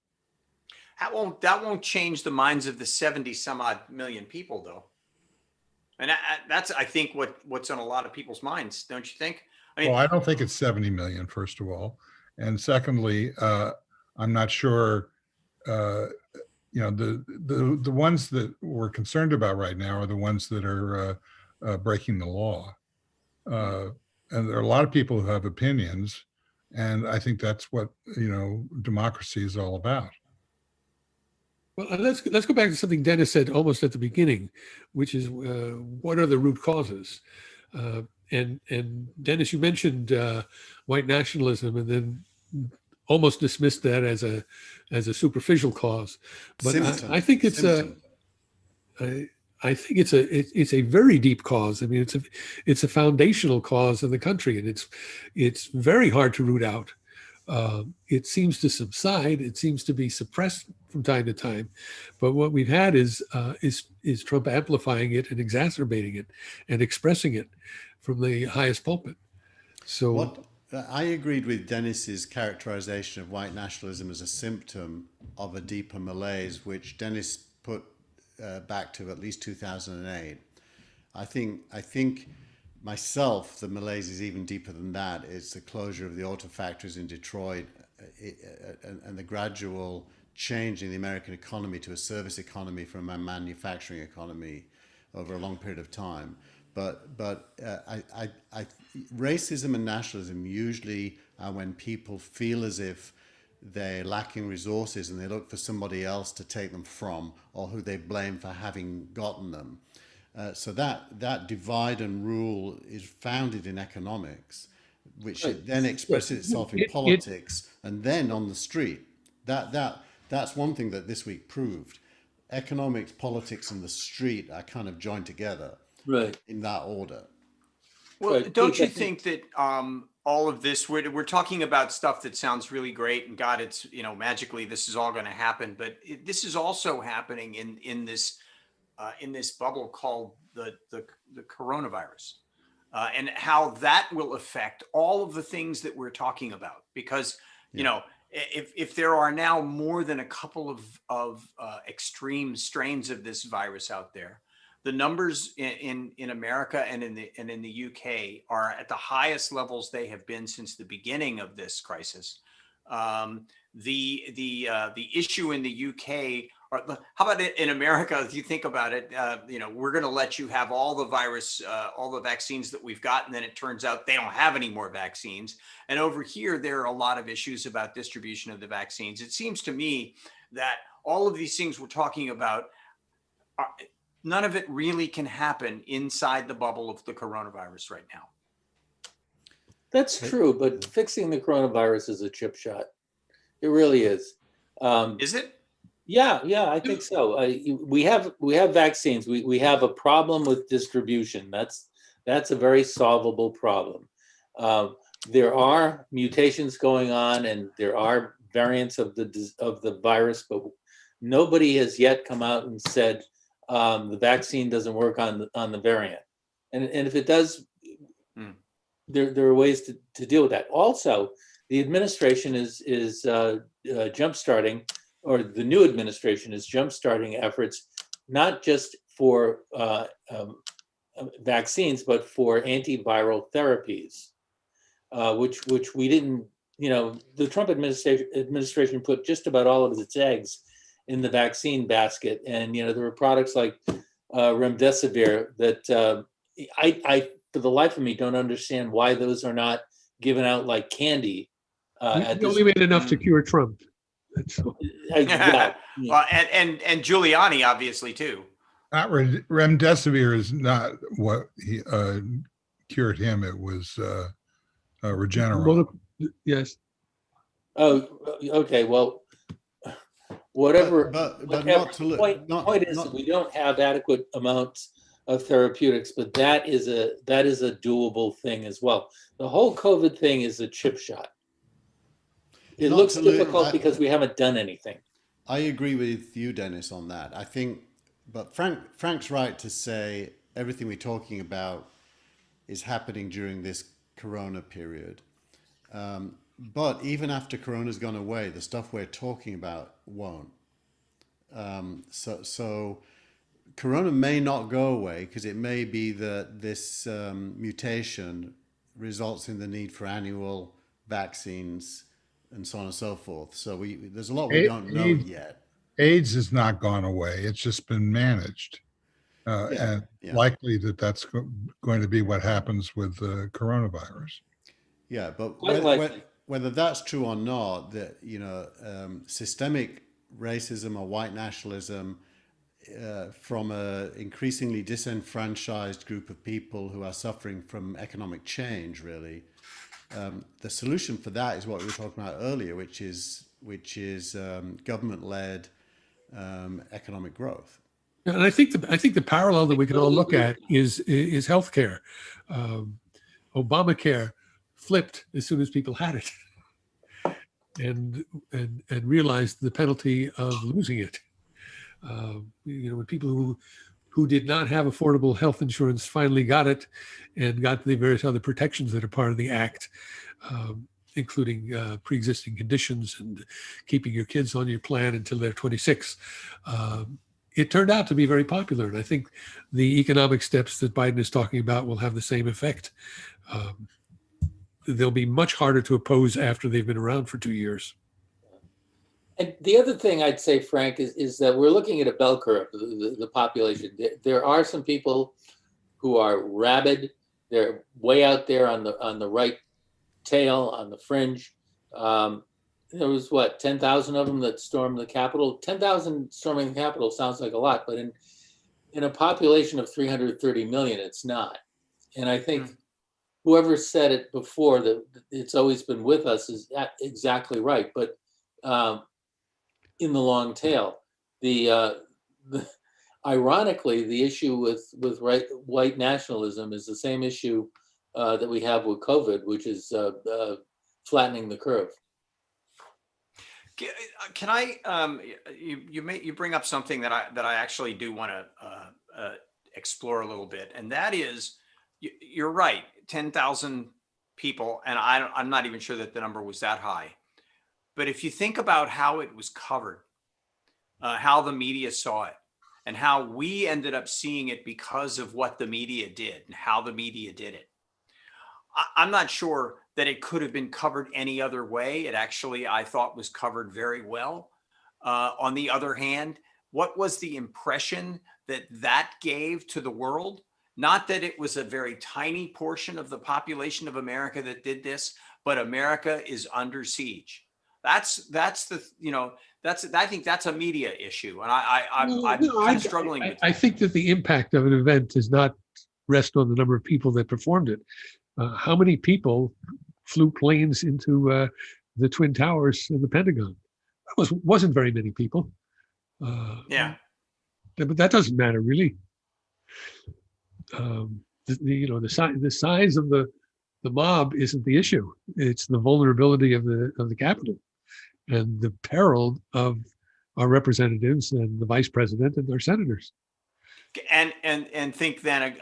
That won't change the minds of the 70 some odd million people, though. And that's, I think, what's on a lot of people's minds, don't you think? I mean, well, I don't think it's 70 million, first of all. And secondly, I'm not sure, you know, the ones that we're concerned about right now are the ones that are breaking the law. And there are a lot of people who have opinions. And I think that's what, you know, democracy is all about. Well, let's go back to something Dennis said almost at the beginning, which is what are the root causes? And Dennis, you mentioned white nationalism, and then almost dismissed that as a superficial cause. But I think it's I think it's a very deep cause. I mean, it's a foundational cause in the country, and it's very hard to root out. It seems to subside. It seems to be suppressed from time to time, but what we've had is Trump amplifying it and exacerbating it and expressing it from the highest pulpit. So I agreed with Dennis's characterization of white nationalism as a symptom of a deeper malaise, which Dennis put back to at least 2008. I think myself, the malaise is even deeper than that. It's the closure of the auto factories in Detroit and the gradual change in the American economy to a service economy from a manufacturing economy over a long period of time. But racism and nationalism usually are when people feel as if they're lacking resources and they look for somebody else to take them from, or who they blame for having gotten them. So that divide and rule is founded in economics, which then expresses itself in politics and then on the street. That's one thing that this week proved. Economics, politics, and the street are kind of joined together, right, in that order. Well, Right. don't you think that all of this, we're talking about stuff that sounds really great, and God, it's, you know, magically this is all going to happen, but this is also happening in this bubble called the coronavirus, and how that will affect all of the things that we're talking about. Because, you know, if there are now more than a couple of extreme strains of this virus out there, the numbers in America and in the UK are at the highest levels they have been since the beginning of this crisis. The issue in the UK, or how about in America? If you think about it, you know, we're going to let you have all the virus, all the vaccines that we've got, and then it turns out they don't have any more vaccines. And over here, there are a lot of issues about distribution of the vaccines. It seems to me that all of these things we're talking about none of it really can happen inside the bubble of the coronavirus right now. That's true, but fixing the coronavirus is a chip shot. It really is. Is it? Yeah, I think so. We have vaccines. We have a problem with distribution. That's a very solvable problem. There are mutations going on, and there are variants of the virus, but nobody has yet come out and said the vaccine doesn't work on the variant. And if it does, there are ways to deal with that. Also, the administration is jumpstarting, or the new administration is jumpstarting efforts, not just for vaccines, but for antiviral therapies, which we didn't. The Trump administration put just about all of its eggs in the vaccine basket, and there were products like remdesivir that I for the life of me don't understand why those are not given out like candy. You only made enough to cure Trump. That's all. Yeah. Well, and Giuliani obviously too. Not remdesivir is not what he cured him. It was Regeneron. Yes. Oh, okay. Well, whatever. But whatever. not to look. Point is that we don't have adequate amounts of therapeutics, but that is a doable thing as well. The whole COVID thing is a chip shot. It looks difficult because we haven't done anything. I agree with you, Dennis, on that. I think, but Frank's right to say everything we're talking about is happening during this Corona period. But even after Corona's gone away, the stuff we're talking about won't. So Corona may not go away because it may be that this mutation results in the need for annual vaccines and so on and so forth. So there's a lot we don't know yet. AIDS has not gone away. It's just been managed. And likely that's going to be what happens with the coronavirus. Yeah, but whether that's true or not, that systemic racism or white nationalism from an increasingly disenfranchised group of people who are suffering from economic change, really, the solution for that is what we were talking about earlier, which is government-led economic growth. And I think the parallel that we can all look at is healthcare. Obamacare flipped as soon as people had it, and realized the penalty of losing it. When people who did not have affordable health insurance finally got it, and got the various other protections that are part of the act, including pre-existing conditions and keeping your kids on your plan until they're 26. It turned out to be very popular. And I think the economic steps that Biden is talking about will have the same effect. They'll be much harder to oppose after they've been around for 2 years. And the other thing I'd say, Frank, is that we're looking at a bell curve, the population. There are some people who are rabid. They're way out there on the right tail, on the fringe. There was 10,000 of them that stormed the Capitol. 10,000 storming the Capitol sounds like a lot, but in a population of 330 million, it's not. And I think whoever said it before, that it's always been with us, is exactly right. But in the long tail, ironically, the issue with white nationalism is the same issue that we have with COVID, which is flattening the curve. Can I? You bring up something that I actually do want to explore a little bit, and that is, you're right. 10,000 people, and I'm not even sure that the number was that high. But if you think about how it was covered, how the media saw it, and how we ended up seeing it because of what the media did and how the media did it, I'm not sure that it could have been covered any other way. It actually, I thought, was covered very well. On the other hand, what was the impression that gave to the world? Not that it was a very tiny portion of the population of America that did this, but America is under siege. I think that's a media issue, and I'm struggling with that. I think that the impact of an event does not rest on the number of people that performed it. How many people flew planes into the Twin Towers in the Pentagon. That wasn't very many people. Yeah. But that doesn't matter really. The size of the mob isn't the issue. It's the vulnerability of the Capitol and the peril of our representatives and the vice president and our senators. And think then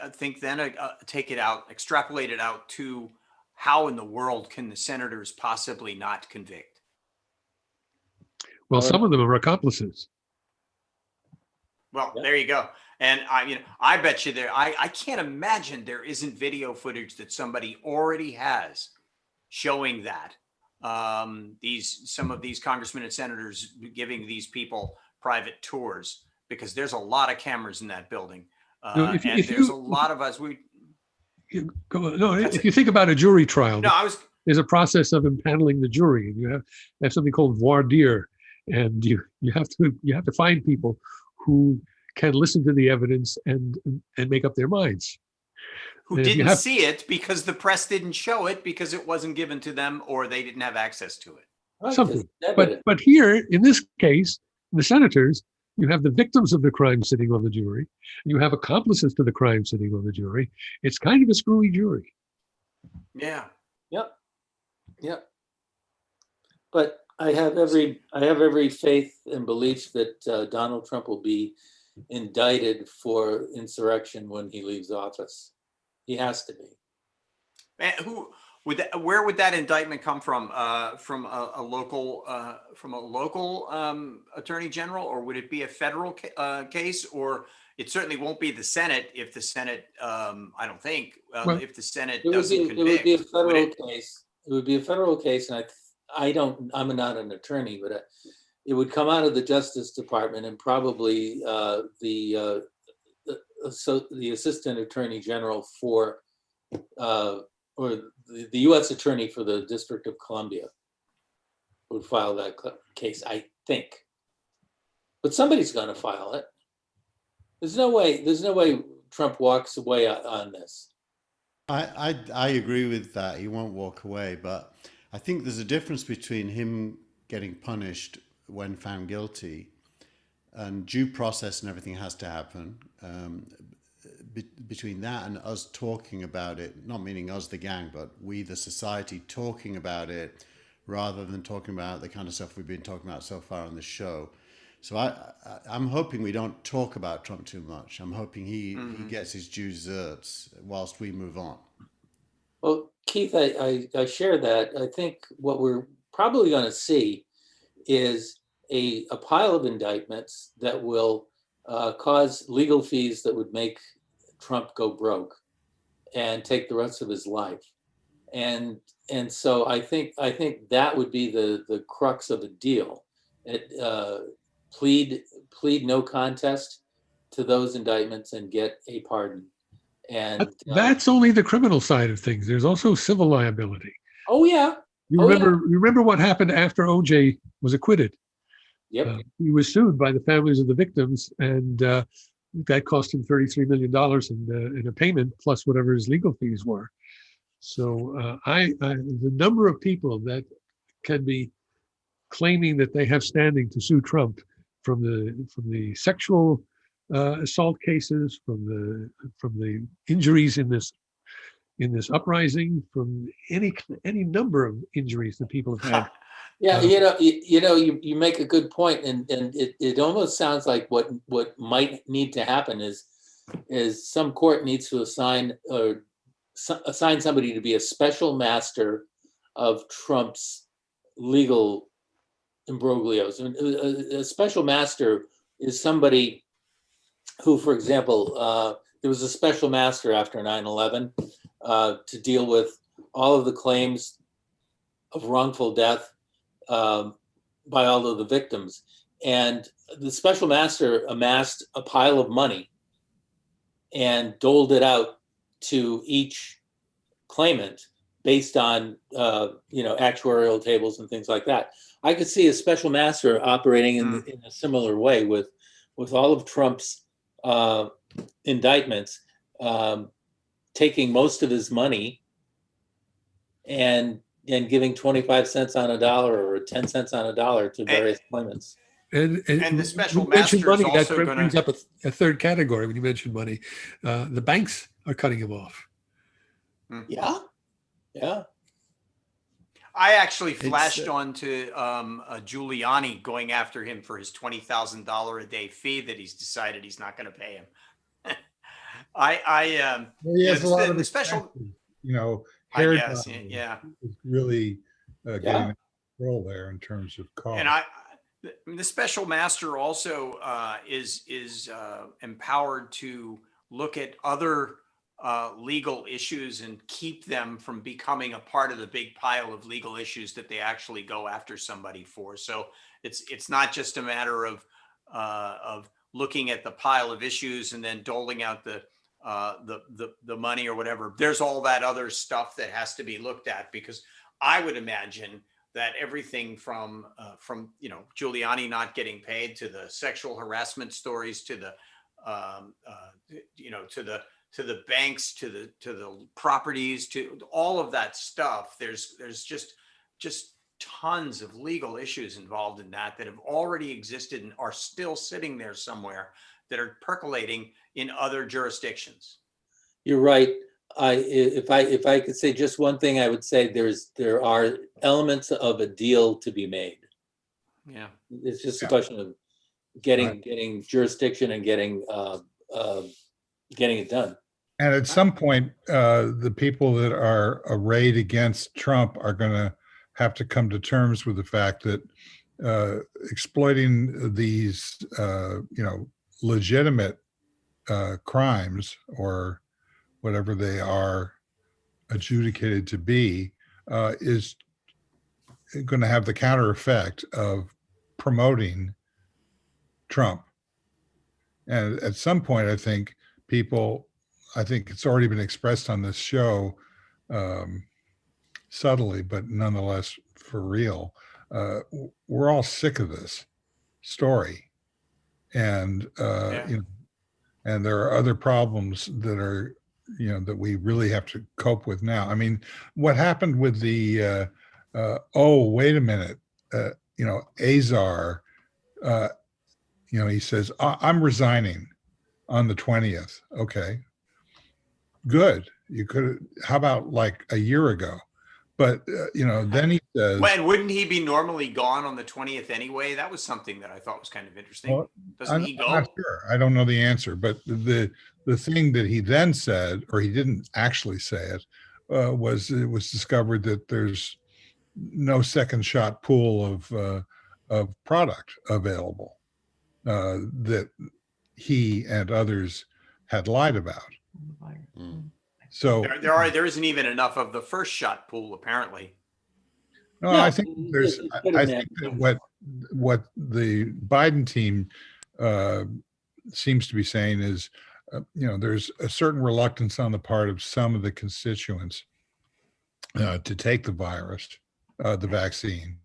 take it out, extrapolate it out to how in the world can the senators possibly not convict? Well, some of them are accomplices. Well, Yeah. there you go. And I bet you I can't imagine there isn't video footage that somebody already has showing that some of these congressmen and senators giving these people private tours, because there's a lot of cameras in that building. There's a lot of us. If you think about a jury trial, there's a process of impaneling the jury, and you have something called voir dire, and you have to find people who can listen to the evidence and make up their minds. Who didn't see it because the press didn't show it because it wasn't given to them or they didn't have access to it. Right, something. But here, in this case, the senators, you have the victims of the crime sitting on the jury. You have accomplices to the crime sitting on the jury. It's kind of a screwy jury. Yeah. Yep. But I have every faith and belief that Donald Trump will be indicted for insurrection when he leaves office. He has to be. And where would that indictment come from? From a local attorney general, or would it be a federal case? Or it certainly won't be the Senate if the Senate. I don't think if the Senate doesn't convict. It would be a federal case. It would be a federal case, and I'm not an attorney, but it would come out of the Justice Department, and probably the Assistant Attorney General for. Or the U.S. Attorney for the District of Columbia would file that case, I think. But somebody's going to file it. There's no way Trump walks away on this. I agree with that. He won't walk away, but I think there's a difference between him getting punished when found guilty, and due process and everything has to happen. Between that and us talking about it, not meaning us, the gang, but we, the society, talking about it rather than talking about the kind of stuff we've been talking about so far on the show. So I'm hoping we don't talk about Trump too much. I'm hoping he gets his due deserts whilst we move on. Well, Keith, I share that. I think what we're probably going to see is a pile of indictments that will cause legal fees that would make Trump go broke and take the rest of his life. And so I think that would be the crux of the deal. Plead no contest to those indictments and get a pardon. And that's only the criminal side of things. There's also civil liability. Oh yeah. You remember what happened after OJ was acquitted? Yep. He was sued by the families of the victims, and that cost him $33 million in a payment, plus whatever his legal fees were. So the number of people that can be claiming that they have standing to sue Trump, from the sexual assault cases, from the injuries in this uprising, from any number of injuries that people have had. Yeah, you make a good point, and it almost sounds like what might need to happen is some court needs to assign somebody to be a special master of Trump's legal imbroglios. A special master is somebody who, for example, there was a special master after 9/11 to deal with all of the claims of wrongful death by all of the victims. And the special master amassed a pile of money and doled it out to each claimant based on actuarial tables and things like that. I could see a special master operating in a similar way with all of Trump's indictments, taking most of his money and and giving 25 cents on a dollar or 10 cents on a dollar to various claimants. And the special when you mention master is money, that also gonna- brings up a third category. When you mention money, the banks are cutting him off. Yeah, yeah. I actually It's, flashed on to Giuliani going after him for his $20,000 a day fee that he's decided he's not going to pay him. Well, he has a lot of the special. expenses, you know, I hair guess, dye yeah. is really getting Yeah. out of control there in terms of cost. And the special master also is empowered to look at other legal issues and keep them from becoming a part of the big pile of legal issues that they actually go after somebody for. So it's not just a matter of looking at the pile of issues and then doling out the money or whatever. There's all that other stuff that has to be looked at, because I would imagine that everything from Giuliani not getting paid to the sexual harassment stories to the to the banks, to the properties, to all of that stuff. There's just tons of legal issues involved in that have already existed and are still sitting there somewhere that are percolating in other jurisdictions. You're right. If I could say just one thing, I would say there are elements of a deal to be made. Yeah. It's just a Yeah. question of getting jurisdiction and getting it done. And at some point, the people that are arrayed against Trump are going to have to come to terms with the fact that exploiting these, legitimate crimes, or whatever they are adjudicated to be, is going to have the counter effect of promoting Trump. And at some point, I think it's already been expressed on this show, subtly, but nonetheless for real. We're all sick of this story, and and there are other problems that are, that we really have to cope with now. I mean, what happened with the oh, wait a minute, Azar, he says, I'm resigning on the 20th. Okay, good. You could, how about like a year ago? But, then he says, When wouldn't he be normally gone on the 20th anyway? That was something that I thought was kind of interesting. Well, Doesn't he I'm go? not sure. I don't know the answer, but the thing that he then said, or he didn't actually say it, was it was discovered that there's no second shot pool of product available, that he and others had lied about. Mm. So There isn't even enough of the first shot pool, apparently. no, Yeah, I think there's. it's better I than think that. that what the Biden team seems to be saying is, there's a certain reluctance on the part of some of the constituents to take the virus, the vaccine,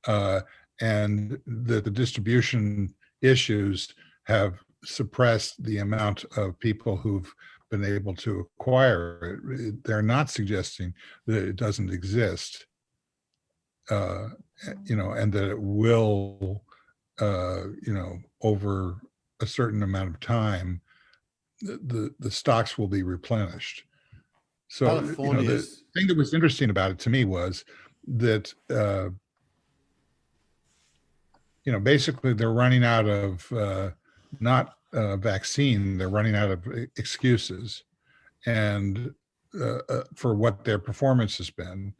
and that the distribution issues have suppressed the amount of people who've been able to acquire it. They're not suggesting that it doesn't exist, and that it will, over a certain amount of time, the stocks will be replenished. So, the California's- thing that was interesting about it to me was that, basically they're running out of not vaccine, they're running out of excuses, and for what their performance has been.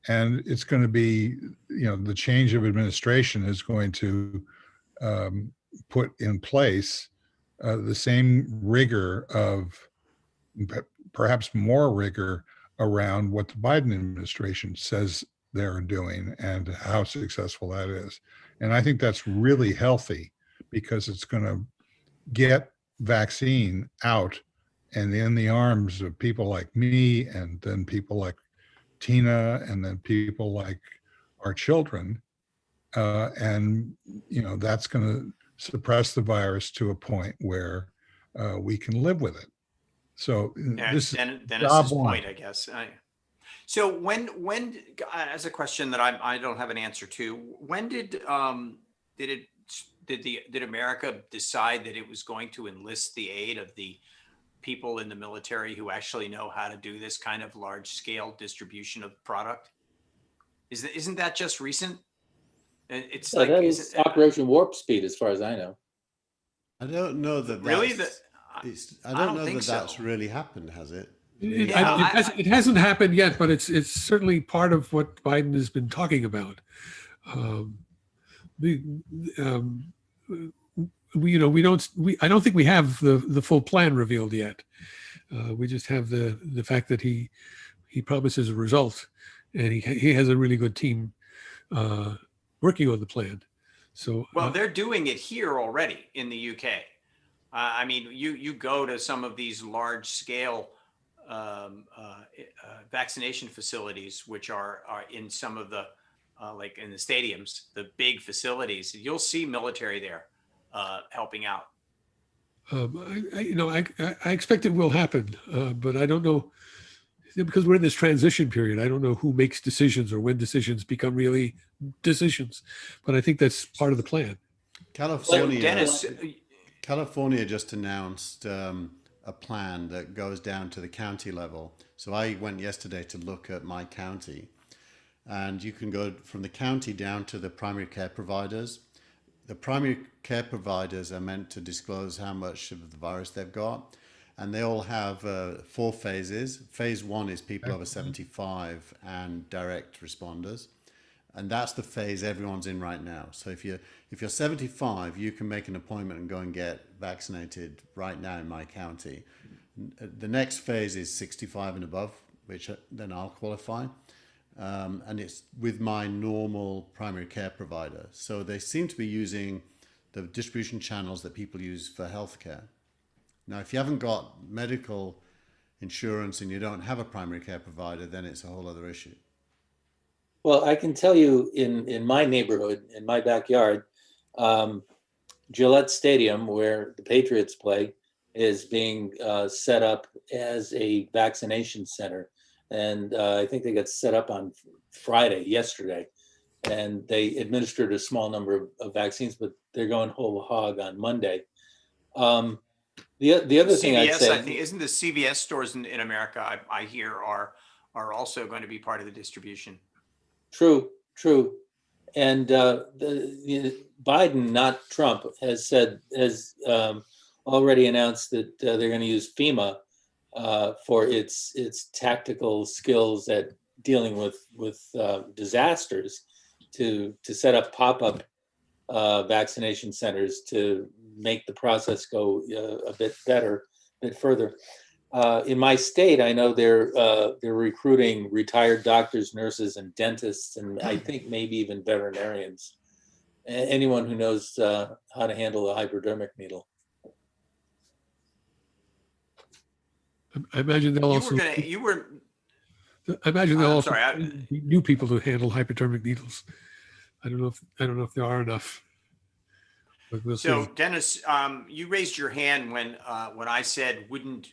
And it's going to be, the change of administration is going to put in place the same rigor of, perhaps more rigor around what the Biden administration says they're doing and how successful that is. And I think that's really healthy, because it's going to get vaccine out and in the arms of people like me, and then people like Tina, and then people like our children. And, that's going to suppress the virus to a point where we can live with it. So Yeah, this then is it's job his one. point, I guess. So as a question that I don't have an answer to, when did America decide that it was going to enlist the aid of the people in the military who actually know how to do this kind of large scale distribution of product? Isn't that just recent? It's Yeah, like, that is Operation Warp Speed, as far as I know. I don't know that really that's, the, I I don't don't know think that that's so. really happened, has it? It hasn't happened yet, but it's certainly part of what Biden has been talking about. Um, the I don't think we have the full plan revealed yet. We just have the fact that he promises a result, and he has a really good team working on the plan. So Well, they're doing it here already in the UK. I mean, you go to some of these large scale vaccination facilities, which are in some of the like in the stadiums, the big facilities. You'll see military there helping out. I expect it will happen, but I don't know, because we're in this transition period. I don't know who makes decisions or when decisions become really decisions, but I think that's part of the plan. California, Dennis, California just announced a plan that goes down to the county level. So I went yesterday to look at my county, and you can go from the county down to the primary care providers. The primary care providers are meant to disclose how much of the virus they've got, and they all have 4 phases. Phase 1 is people over 75 and direct responders, and that's the phase everyone's in right now. So if you're 75, you can make an appointment and go and get vaccinated right now in my county. The next phase is 65 and above, which then I'll qualify. And it's with my normal primary care provider. So they seem to be using the distribution channels that people use for healthcare. Now, if you haven't got medical insurance and you don't have a primary care provider, then it's a whole other issue. Well, I can tell you in my neighborhood, in my backyard, Gillette Stadium, where the Patriots play, is being set up as a vaccination center. And I think they got set up on yesterday, and they administered a small number of vaccines, but they're going whole hog on Monday. The other thing I'd CVS, say, I think, isn't the CVS stores in America, I hear are also going to be part of the distribution. true, and Biden, not Trump, has already announced that they're going to use FEMA for its tactical skills at dealing with disasters to set up pop-up vaccination centers to make the process go a bit better, a bit further. In my state, I know they're recruiting retired doctors, nurses, and dentists, and I think maybe even veterinarians. Anyone who knows how to handle a hypodermic needle. I imagine they'll also. I imagine they'll also new people to handle hypodermic needles. I don't know if there are enough. But we'll So see. Dennis, you raised your hand when I said wouldn't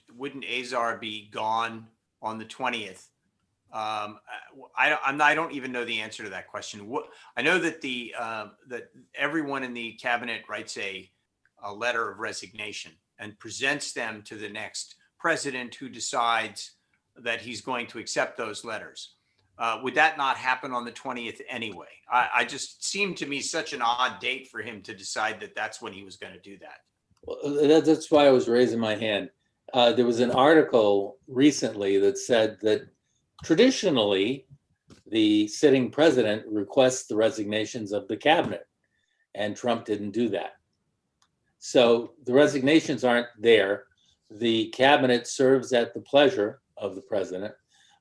Azar be gone on the 20th? I don't even know the answer to that question. I know that that everyone in the cabinet writes a letter of resignation and presents them to the next president, who decides that he's going to accept those letters. Would that not happen on the 20th anyway? I just seemed to me such an odd date for him to decide that that's when he was going to do that. Well, that's why I was raising my hand. There was an article recently that said that traditionally the sitting president requests the resignations of the cabinet, and Trump didn't do that. So the resignations aren't there. The cabinet serves at the pleasure of the president,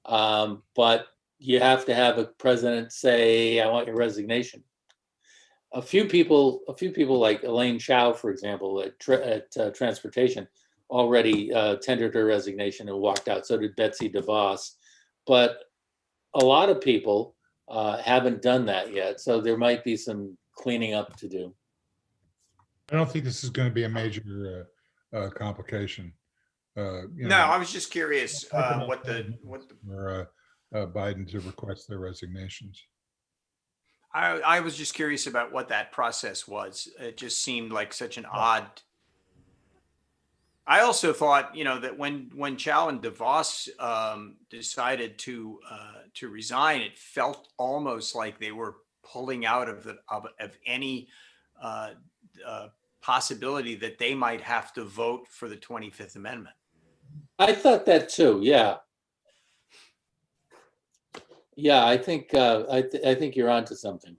but you have to have a president say, "I want your resignation." A few people like Elaine Chao, for example, at Transportation, already tendered her resignation and walked out. So did Betsy DeVos. But a lot of people haven't done that yet. So there might be some cleaning up to do. I don't think this is going to be a major complication. No, I was just curious what the or Biden to request their resignations. I was just curious about what that process was. It just seemed like such an odd. I also thought, that when Chow and DeVos decided to resign, it felt almost like they were pulling out of any possibility that they might have to vote for the 25th Amendment. I thought that too. Yeah. Yeah, I think I think you're onto something.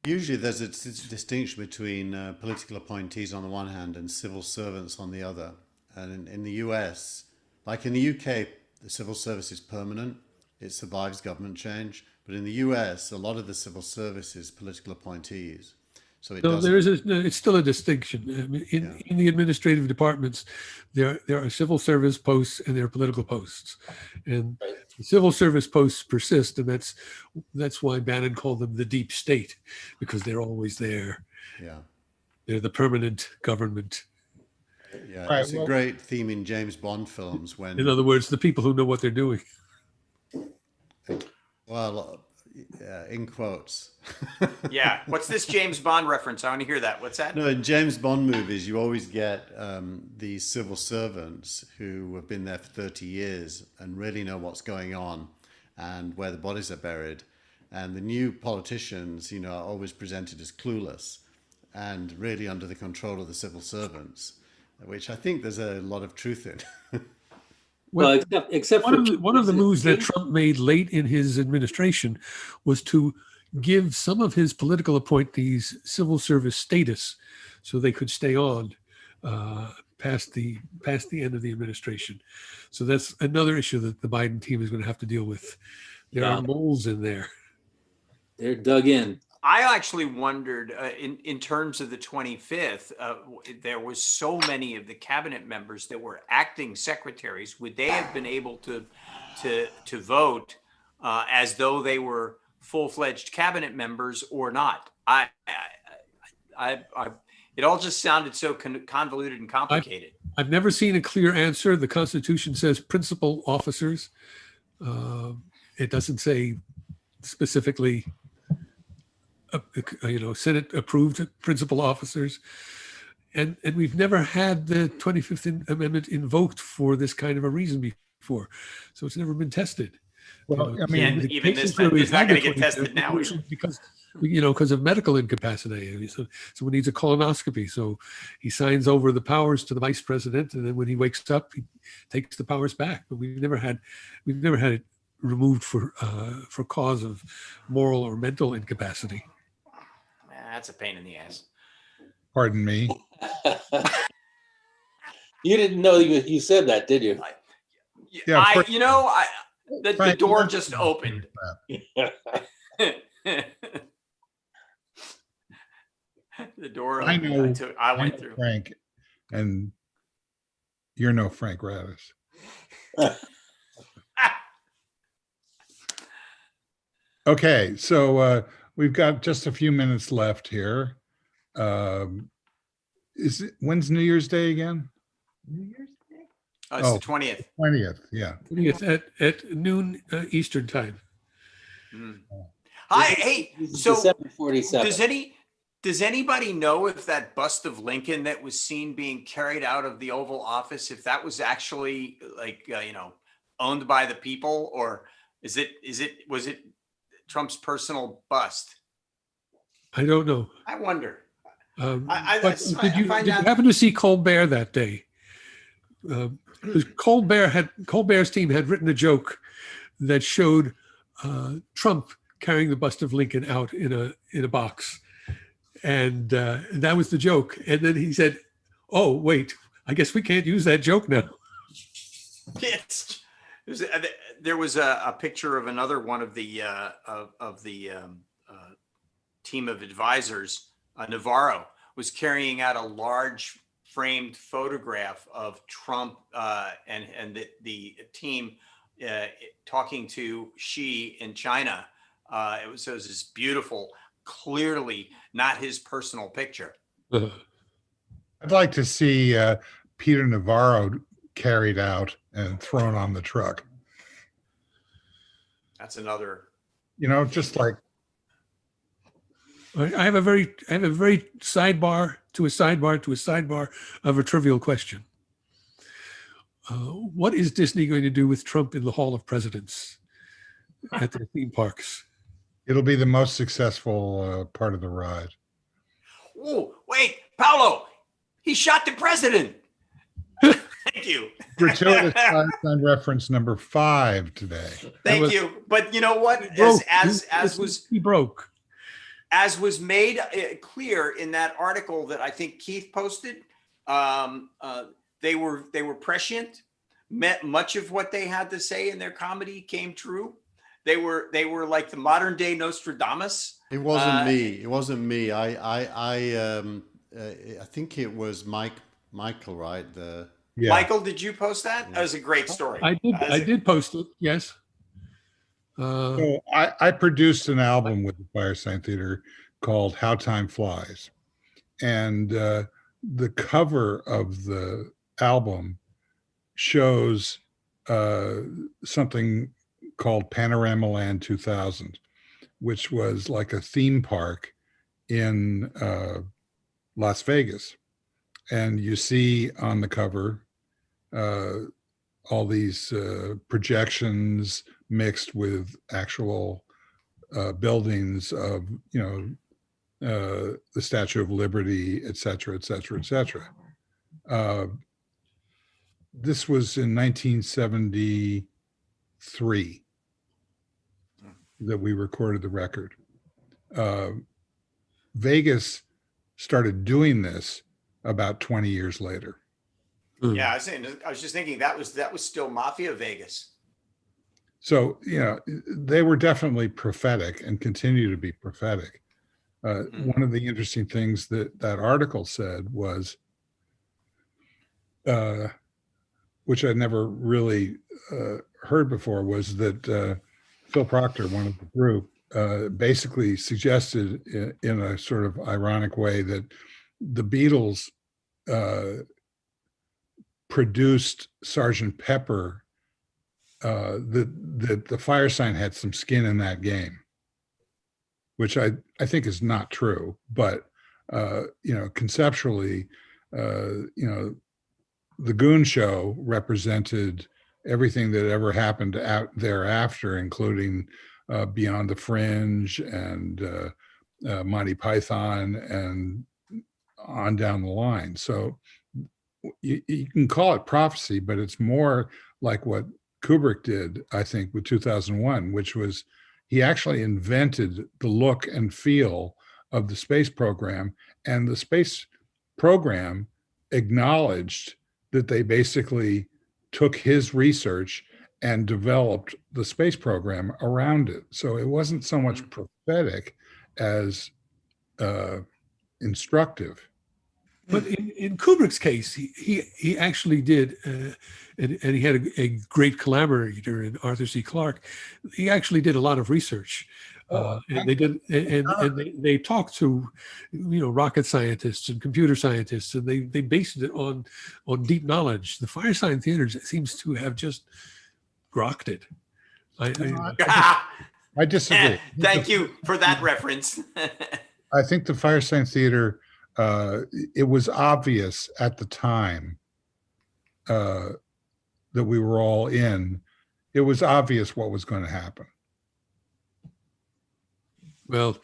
Usually there's a distinction between political appointees on the one hand and civil servants on the other. And in the US, like in the UK, the civil service is permanent. It survives government change. But in the US, a lot of the civil service is political appointees. So it So doesn't. it's still a distinction. I mean, in the administrative departments, there are civil service posts and there are political posts, and Right. the civil service posts persist, and that's why Bannon called them the deep state, because they're always there. Yeah. They're the permanent government. Yeah. Right, It's a well- great theme in James Bond films when, In other words, the people who know what they're doing. well, in quotes. Yeah. What's this James Bond reference? I want to hear that. What's that? No, in James Bond movies, you always get these civil servants who have been there for 30 years and really know what's going on and where the bodies are buried. And the new politicians, are always presented as clueless and really under the control of the civil servants, which I think there's a lot of truth in. Well, except for One of the moves that Trump made late in his administration was to give some of his political appointees civil service status, so they could stay on past the end of the administration. So that's another issue that the Biden team is going to have to deal with. There are moles in there. They're dug in. I actually wondered, in terms of the 25th, there was so many of the cabinet members that were acting secretaries. Would they have been able to vote as though they were full-fledged cabinet members or not? It all just sounded so convoluted and complicated. I've never seen a clear answer. The Constitution says principal officers. It doesn't say specifically Senate approved principal officers. And we've never had the 25th Amendment invoked for this kind of a reason before. So it's never been tested. Well, I mean, And the even cases this where time, we've it's not had going the to get tested 25th now. because of medical incapacity. I mean, so someone needs a colonoscopy. So he signs over the powers to the vice president, and then when he wakes up, he takes the powers back. But we've never had it removed for cause of moral or mental incapacity. That's a pain in the ass. Pardon me. You didn't know you said that, did you? Yeah, of course. The Frank, door let's- just opened. The door I opened. know. I I went know through. Frank, and you're no Frank Radis. Okay, so we've got just a few minutes left here. When's New Year's Day again? It's Oh. the 20th. 20th, yeah. It's at noon Eastern time. Mm. Hi, hey, so December 47. does anybody know if that bust of Lincoln that was seen being carried out of the Oval Office, if that was actually owned by the people, or was it Trump's personal bust? I don't know. I wonder. But did you find that- happen to see Colbert that day? Because Colbert's team had written a joke that showed Trump carrying the bust of Lincoln out in a box, and that was the joke. And then he said, "Oh, wait, I guess we can't use that joke now." There was a picture of another one of the team of advisors. Navarro was carrying out a large framed photograph of Trump and the team talking to Xi in China. It was this beautiful, clearly not his personal picture. I'd like to see Peter Navarro carried out and thrown on the truck. That's another. Just like I have a very sidebar to a sidebar to a sidebar of a trivial question. What is Disney going to do with Trump in the Hall of Presidents at their theme parks? it'll be the most successful part of the ride. Oh, wait, Paolo, he shot the president. Thank you. Gratuitous Firestein reference number 5 today. Thank you. But you know what? He broke. As was made clear in that article that I think Keith posted, they were prescient. Much of what they had to say in their comedy came true. They were like the modern day Nostradamus. It wasn't me. It wasn't me. I think it was Michael, right? Yeah. Michael, did you post that? That was a great story. I did post it. Yes. So I produced an album with the Firesign Theater called How Time Flies. And the cover of the album shows something called Panorama Land 2000, which was like a theme park in Las Vegas. And you see on the cover all these projections mixed with actual buildings of, the Statue of Liberty, et cetera, et cetera, et cetera. This was in 1973 that we recorded the record. Vegas started doing this about 20 years later. Yeah, I was just thinking that was still Mafia Vegas. So, they were definitely prophetic and continue to be prophetic. One of the interesting things that article said was, which I'd never really heard before, was that Phil Proctor, one of the group, basically suggested in a sort of ironic way that the Beatles produced Sgt. Pepper, that the Firesign had some skin in that game, which I think is not true. But, conceptually, the Goon Show represented everything that ever happened out thereafter, including Beyond the Fringe and Monty Python and on down the line. So you can call it prophecy, but it's more like what Kubrick did, I think, with 2001, which was he actually invented the look and feel of the space program, and the space program acknowledged that they basically took his research and developed the space program around it. So it wasn't so much prophetic as instructive. But in Kubrick's case, he actually did, and he had a great collaborator in Arthur C. Clarke. He actually did a lot of research, and they talked to, rocket scientists and computer scientists, and they based it on deep knowledge. The Firesign Theater seems to have just grokked it. I disagree. Thank you for that reference. I think the Firesign Theater, it was obvious at the time that we were all in. It was obvious what was going to happen. Well,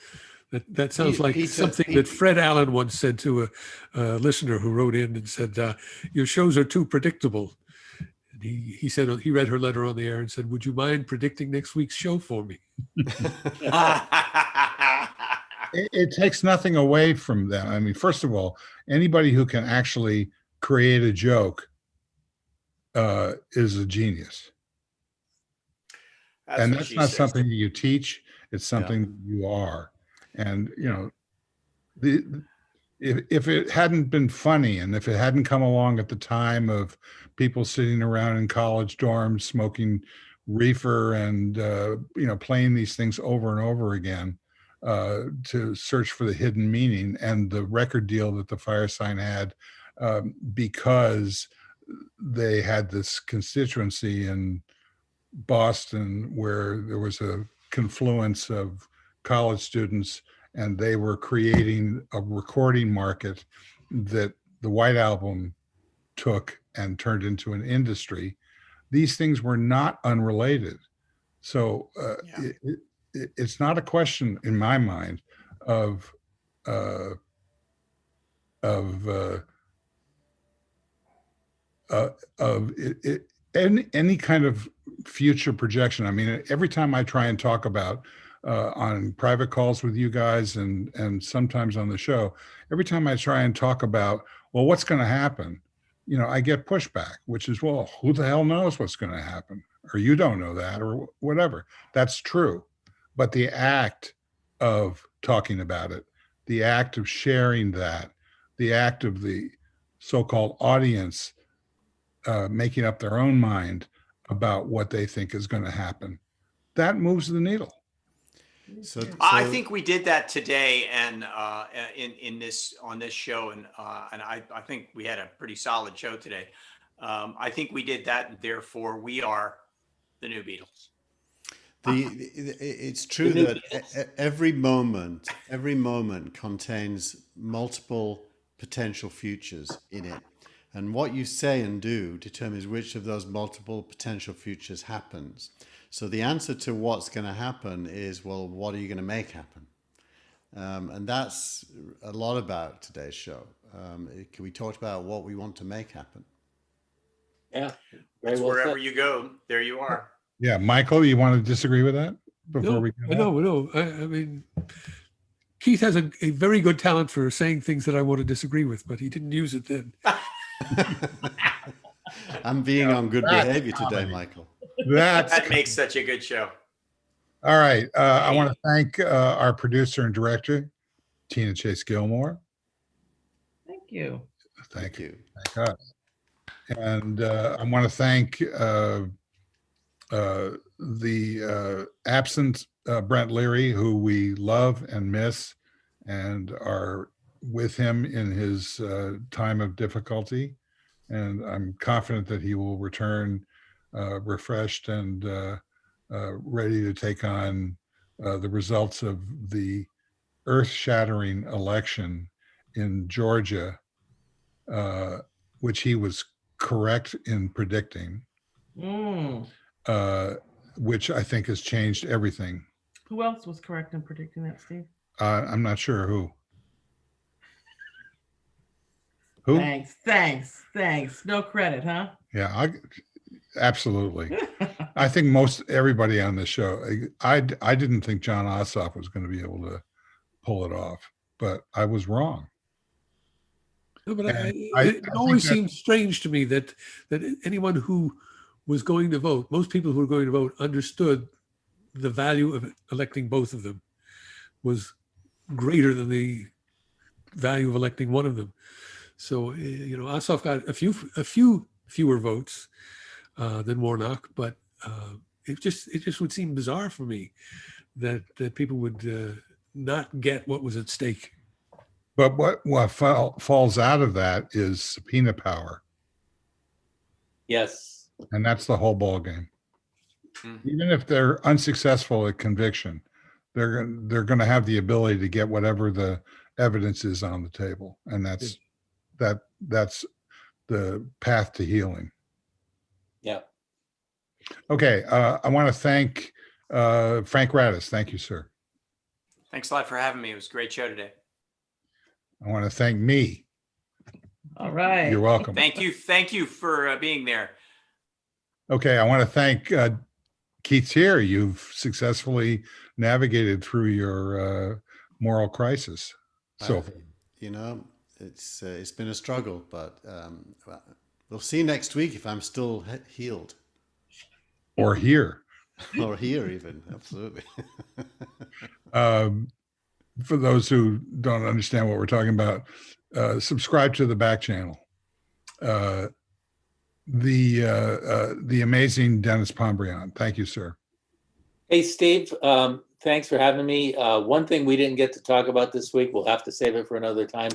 that sounds like something that Fred Allen once said to a listener who wrote in and said, "Your shows are too predictable." And he said he read her letter on the air and said, "Would you mind predicting next week's show for me?" It takes nothing away from them. I mean, first of all, anybody who can actually create a joke is a genius. And that's not something that you teach. It's something that you are. And, if it hadn't been funny, and if it hadn't come along at the time of people sitting around in college dorms smoking reefer and, playing these things over and over again, to search for the hidden meaning, and the record deal that the Firesign had, because they had this constituency in Boston where there was a confluence of college students, and they were creating a recording market that the White Album took and turned into an industry. These things were not unrelated. So Yeah. it's not a question in my mind of of uh, any kind of future projection. I mean, every time I try and talk about on private calls with you guys and sometimes on the show, every time I try and talk about, well, what's going to happen, I get pushback, which is, well, who the hell knows what's going to happen, or you don't know that, or whatever. That's true, but the act of talking about it, the act of sharing that, the act of the so-called audience making up their own mind about what they think is going to happen, that moves the needle. I think we did that today, and in this on this show, and I think we had a pretty solid show today. I think we did that, and therefore we are the new Beatles. It's true that every moment contains multiple potential futures in it. And what you say and do determines which of those multiple potential futures happens. So the answer to what's going to happen is, well, what are you going to make happen? And that's a lot about today's show. We talked about what we want to make happen. Yeah, That's well wherever said. you go, there you are. Yeah, Michael, you want to disagree with that before we go? No. I mean, Keith has a very good talent for saying things that I want to disagree with, but he didn't use it then. I'm being on good behavior today, Michael. That makes such a good show. All right. I want to thank our producer and director, Tina Chase Gilmore. Thank you. Thank you. Thank us. And I want to thank the absent Brent Leary, who we love and miss and are with him in his time of difficulty. And I'm confident that he will return refreshed and ready to take on the results of the earth-shattering election in Georgia, which he was correct in predicting, which I think has changed everything. Who else was correct in predicting that, Steve? I'm not sure who. Who? Thanks. No credit, huh? Yeah, absolutely. I think most everybody on the show, I didn't think John Ossoff was going to be able to pull it off, but I was wrong. No, but it always seemed strange to me that anyone who was going to vote, most people who were going to vote, understood the value of electing both of them was greater than the value of electing one of them. So Ossoff got a few fewer votes than Warnock, but it just would seem bizarre for me that people would not get what was at stake. But what falls out of that is subpoena power. Yes. And that's the whole ball game. Even if they're unsuccessful at conviction, they're going to have the ability to get whatever the evidence is on the table, and that's the path to healing. Yeah. Okay, I want to thank Frank Radis. Thank you, sir. Thanks a lot for having me. It was a great show today. I want to thank me. All right. You're welcome. Thank you for being there. Okay, I want to thank Keith here. You've successfully navigated through your moral crisis. So, it's been a struggle, but we'll see next week if I'm still healed. Or here. Or here even, absolutely. For those who don't understand what we're talking about, subscribe to the back channel. The amazing Dennis Pombrian. Thank you, sir. Hey, Steve, thanks for having me. One thing we didn't get to talk about this week, we'll have to save it for another time,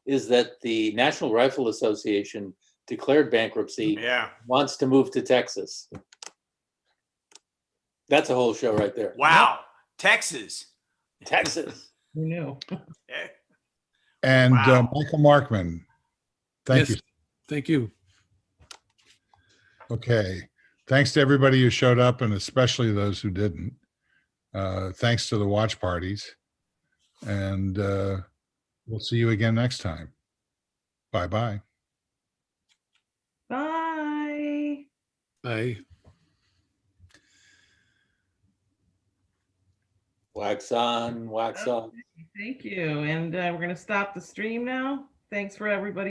is that the National Rifle Association declared bankruptcy, wants to move to Texas. That's a whole show right there. Wow. Texas. Texas. Who knew? Eh, And Wow. Michael Markman, thank Yes. you. Thank you. Okay. Thanks to everybody who showed up and especially those who didn't. Thanks to the watch parties. And we'll see you again next time. Bye-bye. Bye. Bye. Wax on, wax off. Thank you. And we're going to stop the stream now. Thanks for everybody.